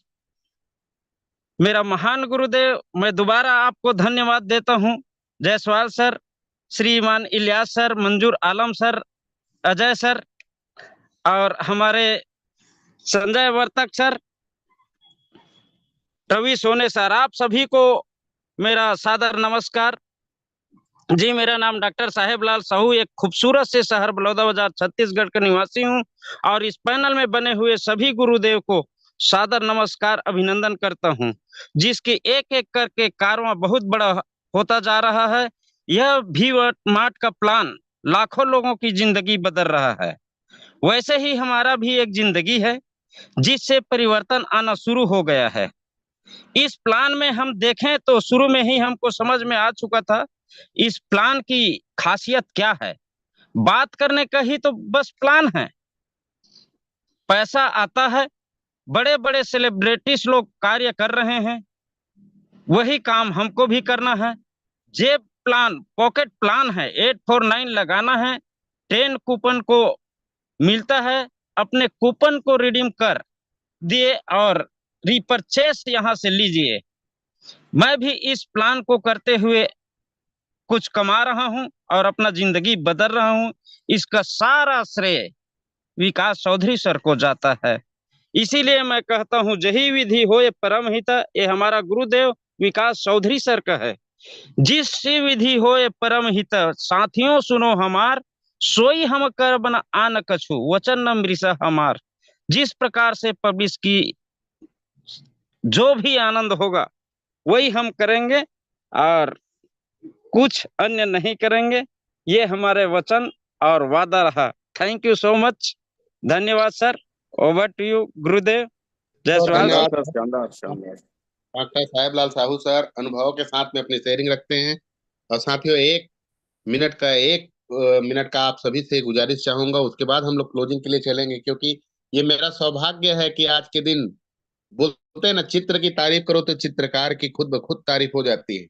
मेरा महान गुरुदेव, मैं दोबारा आपको धन्यवाद देता हूं। जायसवाल सर, श्रीमान इलियास सर, मंजूर आलम सर, अजय सर और हमारे संजय वर्तक सर, रवि सोने सर, आप सभी को मेरा सादर नमस्कार। जी, मेरा नाम डॉक्टर साहेब लाल साहू, एक खूबसूरत से शहर बलौदाबाजार छत्तीसगढ़ का निवासी हूं। और इस पैनल में बने हुए सभी गुरुदेव को सादर नमस्कार, अभिनंदन करता हूं, जिसकी एक एक करके कारवां बहुत बड़ा होता जा रहा है। यह भी मार्ट का प्लान लाखों लोगों की जिंदगी बदल रहा है। वैसे ही हमारा भी एक जिंदगी है जिससे परिवर्तन आना शुरू हो गया है। इस प्लान में हम देखें तो शुरू में ही हमको समझ में आ चुका था इस प्लान की खासियत क्या है। बात करने का ही तो बस प्लान है। पैसा आता है, बड़े बड़े सेलिब्रिटीज लोग कार्य कर रहे हैं, वही काम हमको भी करना है। जेब प्लान, पॉकेट प्लान है, 849 लगाना है, 10 कूपन को मिलता है, अपने कूपन को रिडीम कर दिए और रिपर्चेस यहां से लीजिए। मैं भी इस प्लान को करते हुए कुछ कमा रहा हूं और अपना जिंदगी बदल रहा हूं। इसका सारा श्रेय विकास चौधरी सर को जाता है। इसीलिए मैं कहता हूं, जही विधि होए परम हित, ये हमारा गुरुदेव विकास चौधरी सर का है। जिस विधि होए परम हित, साथियों सुनो हमार, सोई हम कर बन आन कछु, वचन न मृषा हमार। जिस प्रकार से पब्लिश की जो भी आनंद होगा वही हम करेंगे और कुछ अन्य नहीं करेंगे। ये हमारे वचन और वादा रहा। Thank you so much. धन्यवाद सर। ओवर टू यू गुरुदेव। जायसवाल धन्यवाद शानदार शानदार शानदार। डॉक्टर साहेब लाल साहू सर अनुभवों के साथ में अपनी शेयरिंग रखते हैं। और साथियों, एक मिनट का आप सभी से गुजारिश चाहूंगा, उसके बाद हम लोग क्लोजिंग के लिए चलेंगे, क्योंकि ये मेरा सौभाग्य है कि आज के दिन बोलते हैं ना, चित्र की तारीफ करो तो चित्रकार की खुद ब खुद तारीफ हो जाती है।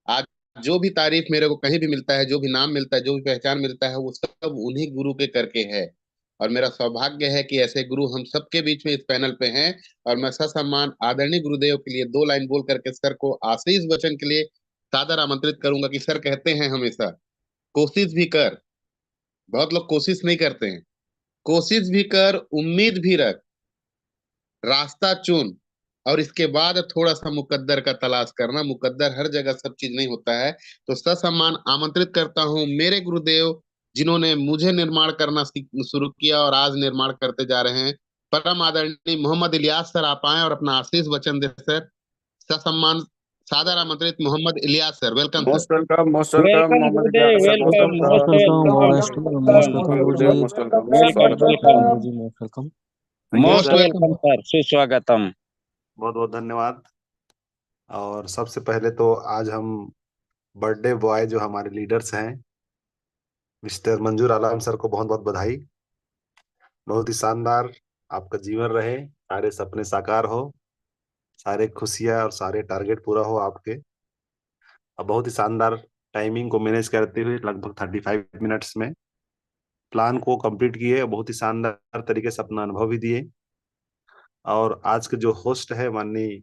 आज जो भी तारीफ मेरे को कहीं भी मिलता है, जो भी नाम मिलता है, जो भी पहचान मिलता है, वो सब उन्हीं गुरु के करके है। और मेरा सौभाग्य है कि ऐसे गुरु हम सबके बीच में इस पैनल पे हैं। और मैं ससम्मान आदरणीय गुरुदेव के लिए 2 लाइन बोल करके सर को आशीष वचन के लिए सादर आमंत्रित करूंगा। कि सर कहते हैं हमेशा, कोशिश भी कर। बहुत लोग कोशिश नहीं करते हैं। कोशिश भी कर, उम्मीद भी रख, रास्ता चुन, और इसके बाद थोड़ा सा मुकद्दर का तलाश करना। मुकद्दर हर जगह सब चीज नहीं होता है। तो ससम्मान आमंत्रित करता हूँ मेरे गुरुदेव, जिन्होंने मुझे निर्माण करना शुरू किया और आज निर्माण करते जा रहे हैं, परम आदरणीय मोहम्मद इलियास सर। आप आए और अपना आशीष वचन दे सर। ससम्मान सादर आमंत्रित Mohammad Ilyas sir, welcome sir. Most welcome Mohammad गुरुदेव, Ilyas sir, most welcome, most welcome. Welcome, most welcome गुरुदेव गुरुजी। मोस्ट वेलकम, वेलकम, स्वागत है। वेलकम, गुरुजी most welcome. Most sir, welcome sir, सुस्वागतम। बहुत बहुत धन्यवाद। और सबसे पहले तो आज हम बर्थडे बॉय जो हमारे लीडर्स हैं, मिस्टर मंजूर आलम सर को बहुत बहुत बधाई। बहुत ही शानदार आपका जीवन रहे, सारे सपने साकार हो, सारे खुशियां और सारे टारगेट पूरा हो आपके। और बहुत ही शानदार टाइमिंग को मैनेज करते हुए लगभग 35 मिनट्स में प्लान को कंप्लीट किए। बहुत ही शानदार तरीके से अपना अनुभव भी दिए। और आज के जो होस्ट है माननीय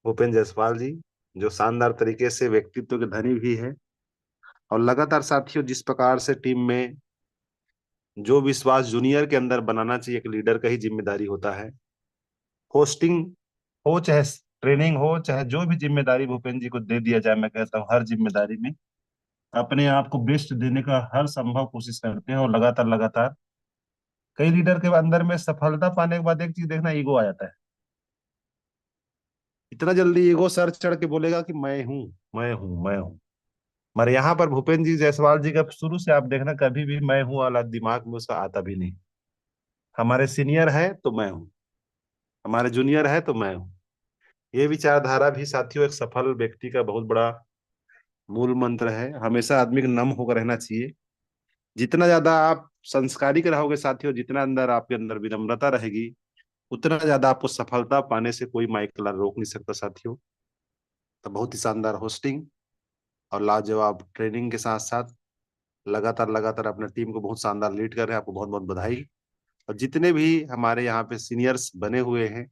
भूपेंद्र जायसवाल जी, जो शानदार तरीके से व्यक्तित्व के धनी भी है। और लगातार साथियों, जिस प्रकार से टीम में जो विश्वास जूनियर के अंदर बनाना चाहिए, एक लीडर का ही जिम्मेदारी होता है। होस्टिंग हो चाहे ट्रेनिंग हो, चाहे जो भी जिम्मेदारी भूपेंद्र जी को दे दिया जाए, मैं कहता हूँ हर जिम्मेदारी में अपने आप को बेस्ट देने का हर संभव कोशिश करते हैं। और लगातार लगातार कई लीडर के अंदर में सफलता पाने के बाद एक चीज देखना, ईगो आ जाता है। इतना जल्दी ईगो सर चढ़ के बोलेगा कि मैं हूं, मैं हूं, मैं हूं। मगर यहाँ पर भूपेंद्र जी जायसवाल जी का शुरू से आप देखना, कभी भी मैं हूं वाला दिमाग में उसका आता भी नहीं। हमारे सीनियर है तो मैं हूँ, हमारे जूनियर है तो मैं हूँ। ये विचारधारा भी साथियों एक सफल व्यक्ति का बहुत बड़ा मूल मंत्र है। हमेशा आदमी को नम होकर रहना चाहिए। जितना ज्यादा आप संस्कारिक रहोगे साथियों, जितना अंदर आपके अंदर विनम्रता रहेगी, उतना ज्यादा आपको सफलता पाने से कोई माइकल रोक नहीं सकता साथियों। तो बहुत ही शानदार होस्टिंग और लाजवाब ट्रेनिंग के साथ साथ लगातार लगातार अपने टीम को बहुत शानदार लीड कर रहे हैं। आपको बहुत बहुत बधाई। और जितने भी हमारे यहाँ पे सीनियर्स बने हुए हैं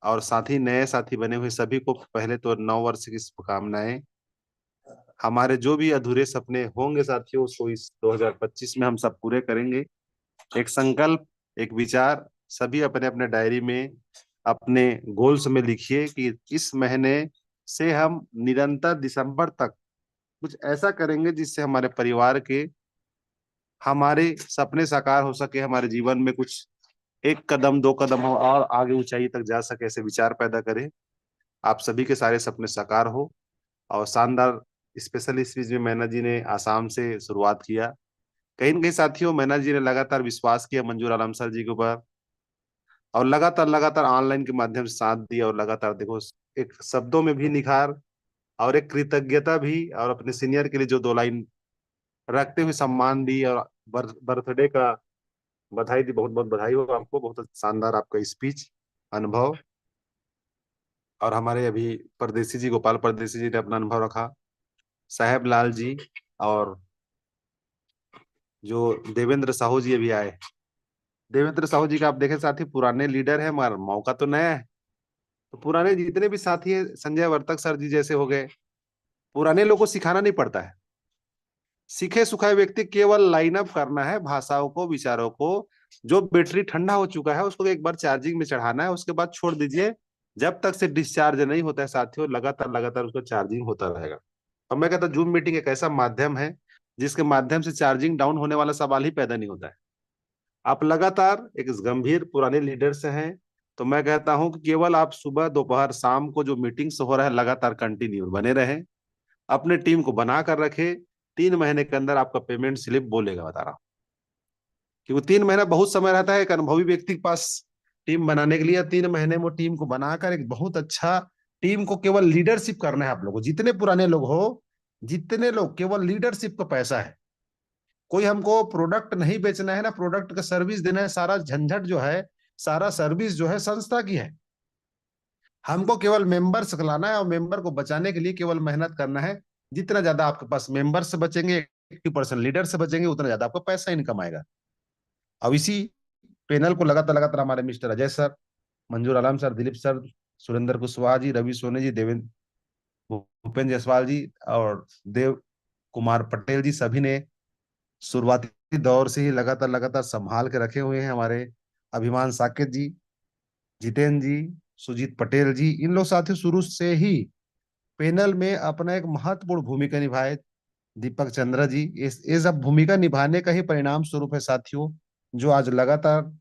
और साथी नए साथी बने हुए सभी को पहले तो नव वर्ष की शुभकामनाएं। हमारे जो भी अधूरे सपने होंगे साथियों, उसको इस 2025 में हम सब पूरे करेंगे। एक संकल्प, एक विचार सभी अपने अपने डायरी में, अपने गोल्स में लिखिए कि इस महीने से हम निरंतर दिसंबर तक कुछ ऐसा करेंगे जिससे हमारे परिवार के हमारे सपने साकार हो सके, हमारे जीवन में कुछ एक कदम दो कदम हो और आगे ऊंचाई तक जा सके, ऐसे विचार पैदा करें। आप सभी के सारे सपने साकार हो। और शानदार स्पेशल इस बीच में मैना जी ने आसाम से शुरुआत किया। कहीं न कहीं साथियों मैना जी ने लगातार विश्वास किया मंजूर आलम सर जी के ऊपर और लगातार लगातार ऑनलाइन के माध्यम से साथ दिया। और लगातार देखो एक शब्दों में भी निखार और एक कृतज्ञता भी, और अपने सीनियर के लिए जो 2 लाइन रखते हुए सम्मान दी और बर्थडे का बधाई दी। बहुत बहुत बधाई हो आपको, बहुत शानदार आपका स्पीच अनुभव। और हमारे अभी परदेसी जी, गोपाल परदेसी जी ने अपना अनुभव रखा, साहेब लाल जी, और जो देवेंद्र साहू जी अभी आए। देवेंद्र साहू जी का आप देखें साथी, पुराने लीडर है, हमारा मौका तो नया है। तो पुराने जितने भी साथी है, संजय वर्तक सर जी जैसे हो गए, पुराने लोगों को सिखाना नहीं पड़ता है। सीखे सुखाए व्यक्ति केवल लाइन अप करना है भाषाओं को, विचारों को। जो बैटरी ठंडा हो चुका है उसको एक बार चार्जिंग में चढ़ाना है, उसके बाद छोड़ दीजिए। जब तक से डिस्चार्ज नहीं होता है साथियों, लगातार लगातार उसको चार्जिंग होता रहेगा। और मैं कहता हूँ जूम मीटिंग एक ऐसा माध्यम है जिसके माध्यम से चार्जिंग डाउन होने वाला सवाल ही पैदा नहीं होता है। आप लगातार एक गंभीर पुराने लीडर से हैं, तो मैं कहता हूं कि केवल आप सुबह दोपहर शाम को जो मीटिंग्स हो रहा है लगातार कंटिन्यू बने रहें, अपने टीम को बना कर रखें। 3 महीने के अंदर आपका पेमेंट स्लिप बोलेगा, बता रहा हूं। क्योंकि 3 महीना बहुत समय रहता है एक अनुभवी व्यक्ति के पास टीम बनाने के लिए। 3 महीने में टीम को बनाकर एक बहुत अच्छा टीम को केवल लीडरशिप करना है। आप लोगों जितने पुराने लोग हो, जितने लोग, केवल लीडरशिप का पैसा है। कोई हमको प्रोडक्ट नहीं बेचना है ना, प्रोडक्ट का सर्विस देना है। सारा झंझट जो है, सारा सर्विस जो है संस्था की है। हमको केवल मेंबर्स लाना है और मेंबर को बचाने के लिए केवल मेहनत करना है। जितना ज्यादा आपके पास मेंबर्स बचेंगे, 80% लीडर से बचेंगे, उतना ज्यादा आपको पैसा इनकम आएगा। अब इसी पैनल को लगातार लगातार हमारे मिस्टर अजय सर, मंजूर आलम सर, दिलीप सर, सुरेंद्र कुशवाहा जी, रवि सोनी जी, देवेंद्र, भूपेंद्र जायसवाल जी और देव कुमार पटेल जी, सभी ने शुरुआती दौर से ही लगातार लगातार संभाल के रखे हुए हैं। हमारे अभिमान साकेत जी, जितेंद्र जी, सुजीत पटेल जी, इन लोग साथियों शुरू से ही पैनल में अपना एक महत्वपूर्ण भूमिका निभाए। दीपक चंद्र जी, ये सब भूमिका निभाने का ही परिणाम स्वरूप है साथियों, जो आज लगातार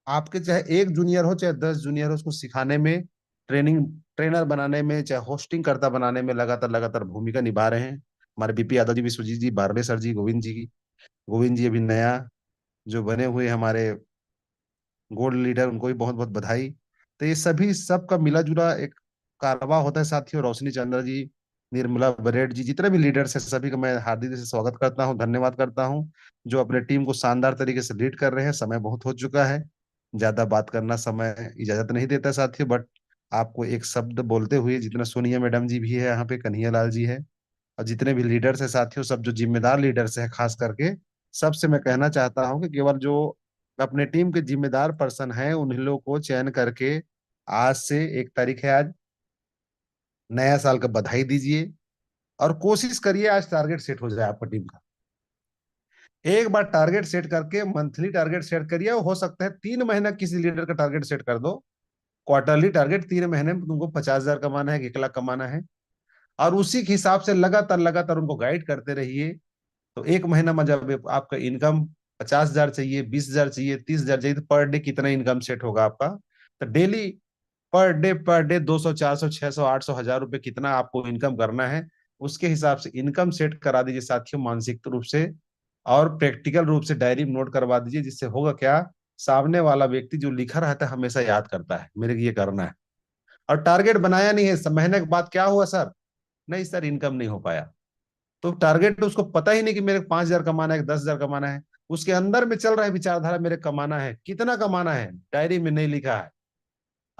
आपके चाहे एक जूनियर हो चाहे 10 जूनियर हो, उसको सिखाने में, ट्रेनर बनाने में, चाहे होस्टिंग कर्ता बनाने में लगातार लगातार भूमिका निभा रहे हैं। हमारे बीपी यादव जी, विश्वजीत जी, बारले सर जी, गोविंद जी अभी नया जो बने हुए हमारे गोल्ड लीडर, उनको भी बहुत बहुत बधाई। तो ये सभी सबका मिला जुला एक कारवा होता है साथियों। रोशनी चंद्र जी, निर्मला बरेड जी, जितने भी लीडर्स हैं सभी का मैं हार्दिक से स्वागत करता हूं, धन्यवाद करता हूं, जो अपने टीम को शानदार तरीके से लीड कर रहे हैं। समय बहुत हो चुका है, ज्यादा बात करना समय इजाजत नहीं देता साथियों, बट आपको एक शब्द बोलते हुए, जितना सोनिया मैडम जी भी है यहाँ पे, कन्हैया लाल जी है, और जितने भी लीडर्स हैं साथियों, सब जो जिम्मेदार लीडर्स हैं खास करके, सबसे मैं कहना चाहता हूं कि केवल जो अपने टीम के जिम्मेदार पर्सन हैं उन्हीं लोगों को चयन करके आज से 1 तारीख है, आज नया साल का बधाई दीजिए। और कोशिश करिए आज टारगेट सेट हो जाए आपका टीम का। एक बार टारगेट सेट करके मंथली टारगेट सेट करिए। हो सकता है 3 महीना किसी लीडर का टारगेट सेट कर दो, क्वार्टरली टारगेट, 3 महीने में तुमको 50,000 कमाना है, 1 लाख कमाना है, और उसी के हिसाब से लगातार लगातार उनको गाइड करते रहिए। तो 1 महीना में जब आपका इनकम 50,000 चाहिए, 20,000 चाहिए, 30,000 चाहिए, तो पर डे कितना इनकम सेट होगा आपका। तो डेली पर डे 200, 400, 600, 800, 1,000 रुपए कितना आपको इनकम करना है, उसके हिसाब से इनकम सेट करा दीजिए साथियों, मानसिक रूप से और प्रैक्टिकल रूप से डायरी में नोट करवा दीजिए। जिससे होगा क्या, सामने वाला व्यक्ति जो लिखा रहता है हमेशा याद करता है, मेरे को ये करना है। और टारगेट बनाया नहीं है, सब महीने के बाद क्या हुआ सर, नहीं सर इनकम नहीं हो पाया, तो टारगेट उसको पता ही नहीं कि मेरे 5,000 कमाना है, 10,000 कमाना है। उसके अंदर में चल रहा है विचारधारा, मेरे कमाना है, कितना कमाना है डायरी में नहीं लिखा है।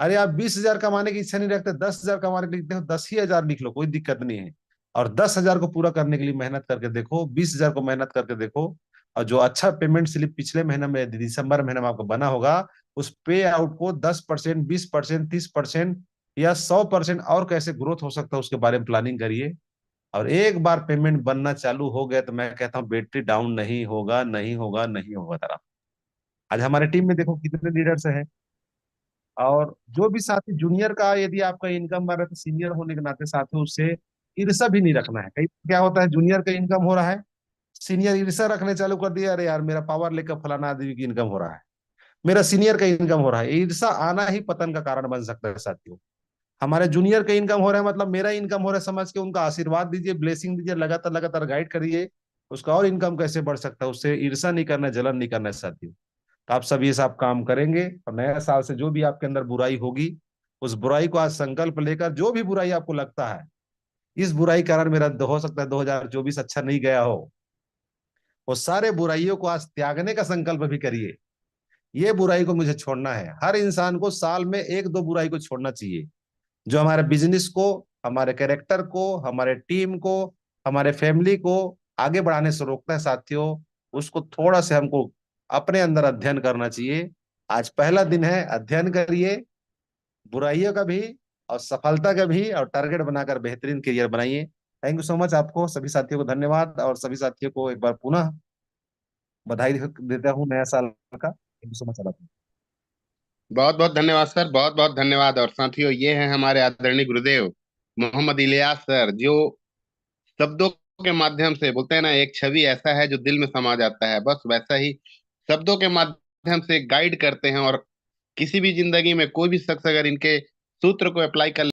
अरे आप 20,000 कमाने की इच्छा नहीं रखते, 10,000 कमाने के लिखते हो, 10,000 लिख लो, कोई दिक्कत नहीं है। और 10,000 को पूरा करने के लिए मेहनत करके देखो, 20,000 को मेहनत करके देखो। और जो अच्छा पेमेंट स्लिप पिछले महीने में, दिसंबर महीने में आपको बना होगा, उस पे आउट को 10%, 20%, 30% या 100% और कैसे ग्रोथ हो सकता है उसके बारे में प्लानिंग करिए। और एक बार पेमेंट बनना चालू हो गया तो मैं कहता हूँ बैटरी डाउन नहीं होगा, नहीं होगा, नहीं होगा तरह। आज हमारे टीम में देखो कितने लीडर्स हैं। और जो भी साथी जूनियर का यदि आपका इनकम बढ़ रहा है तो सीनियर होने के नाते साथियों उससे ईर्ष्या भी नहीं रखना है। कई बार क्या होता है, जूनियर का इनकम हो रहा है, सीनियर ईर्ष्या रखने चालू कर दिया, अरे यार मेरा पावर लेकर फलाना आदमी की इनकम हो रहा है, मेरा सीनियर का इनकम हो रहा है। ईर्ष्या आना ही पतन का कारण बन सकता है साथियों। हमारे जूनियर का इनकम हो रहा है मतलब मेरा इनकम हो रहा है समझ के उनका आशीर्वाद दीजिए, ब्लेसिंग दीजिए, लगातार लगातार गाइड करिए, उसका और इनकम कैसे बढ़ सकता है। उससे ईर्ष्या नहीं करना, जलन नहीं करना है साथियों। तो आप सब ये सब काम करेंगे और नया साल से जो भी आपके अंदर बुराई होगी, उस बुराई को आज संकल्प लेकर, जो भी बुराई आपको लगता है इस बुराई कारण मेरा हो सकता है 2024 अच्छा नहीं गया हो, वो सारे बुराइयों को आज त्यागने का संकल्प भी करिए। ये बुराई को मुझे छोड़ना है। हर इंसान को साल में एक दो बुराई को छोड़ना चाहिए, जो हमारे बिजनेस को, हमारे कैरेक्टर को, हमारे टीम को, हमारे फैमिली को आगे बढ़ाने से रोकता है साथियों। उसको थोड़ा से हमको अपने अंदर अध्ययन करना चाहिए। आज पहला दिन है, अध्ययन करिए बुराइयों का भी और सफलता का भी, और टारगेट बनाकर बेहतरीन करियर बनाइए। Thank you so much. आपको सभी साथियों को धन्यवाद, और सभी साथियों को एक बार पुनः बधाई देता हूँ नया साल का। Thank you so much. बहुत बहुत धन्यवाद सर, बहुत बहुत धन्यवाद। और साथियों, ये हैं हमारे आदरणीय गुरुदेव मोहम्मद इलियास सर, जो शब्दों के माध्यम से बोलते हैं ना, एक छवि ऐसा है जो दिल में समा जाता है, बस वैसा ही शब्दों के माध्यम से गाइड करते हैं। और किसी भी जिंदगी में कोई भी शख्स अगर इनके सूत्र को अप्लाई कर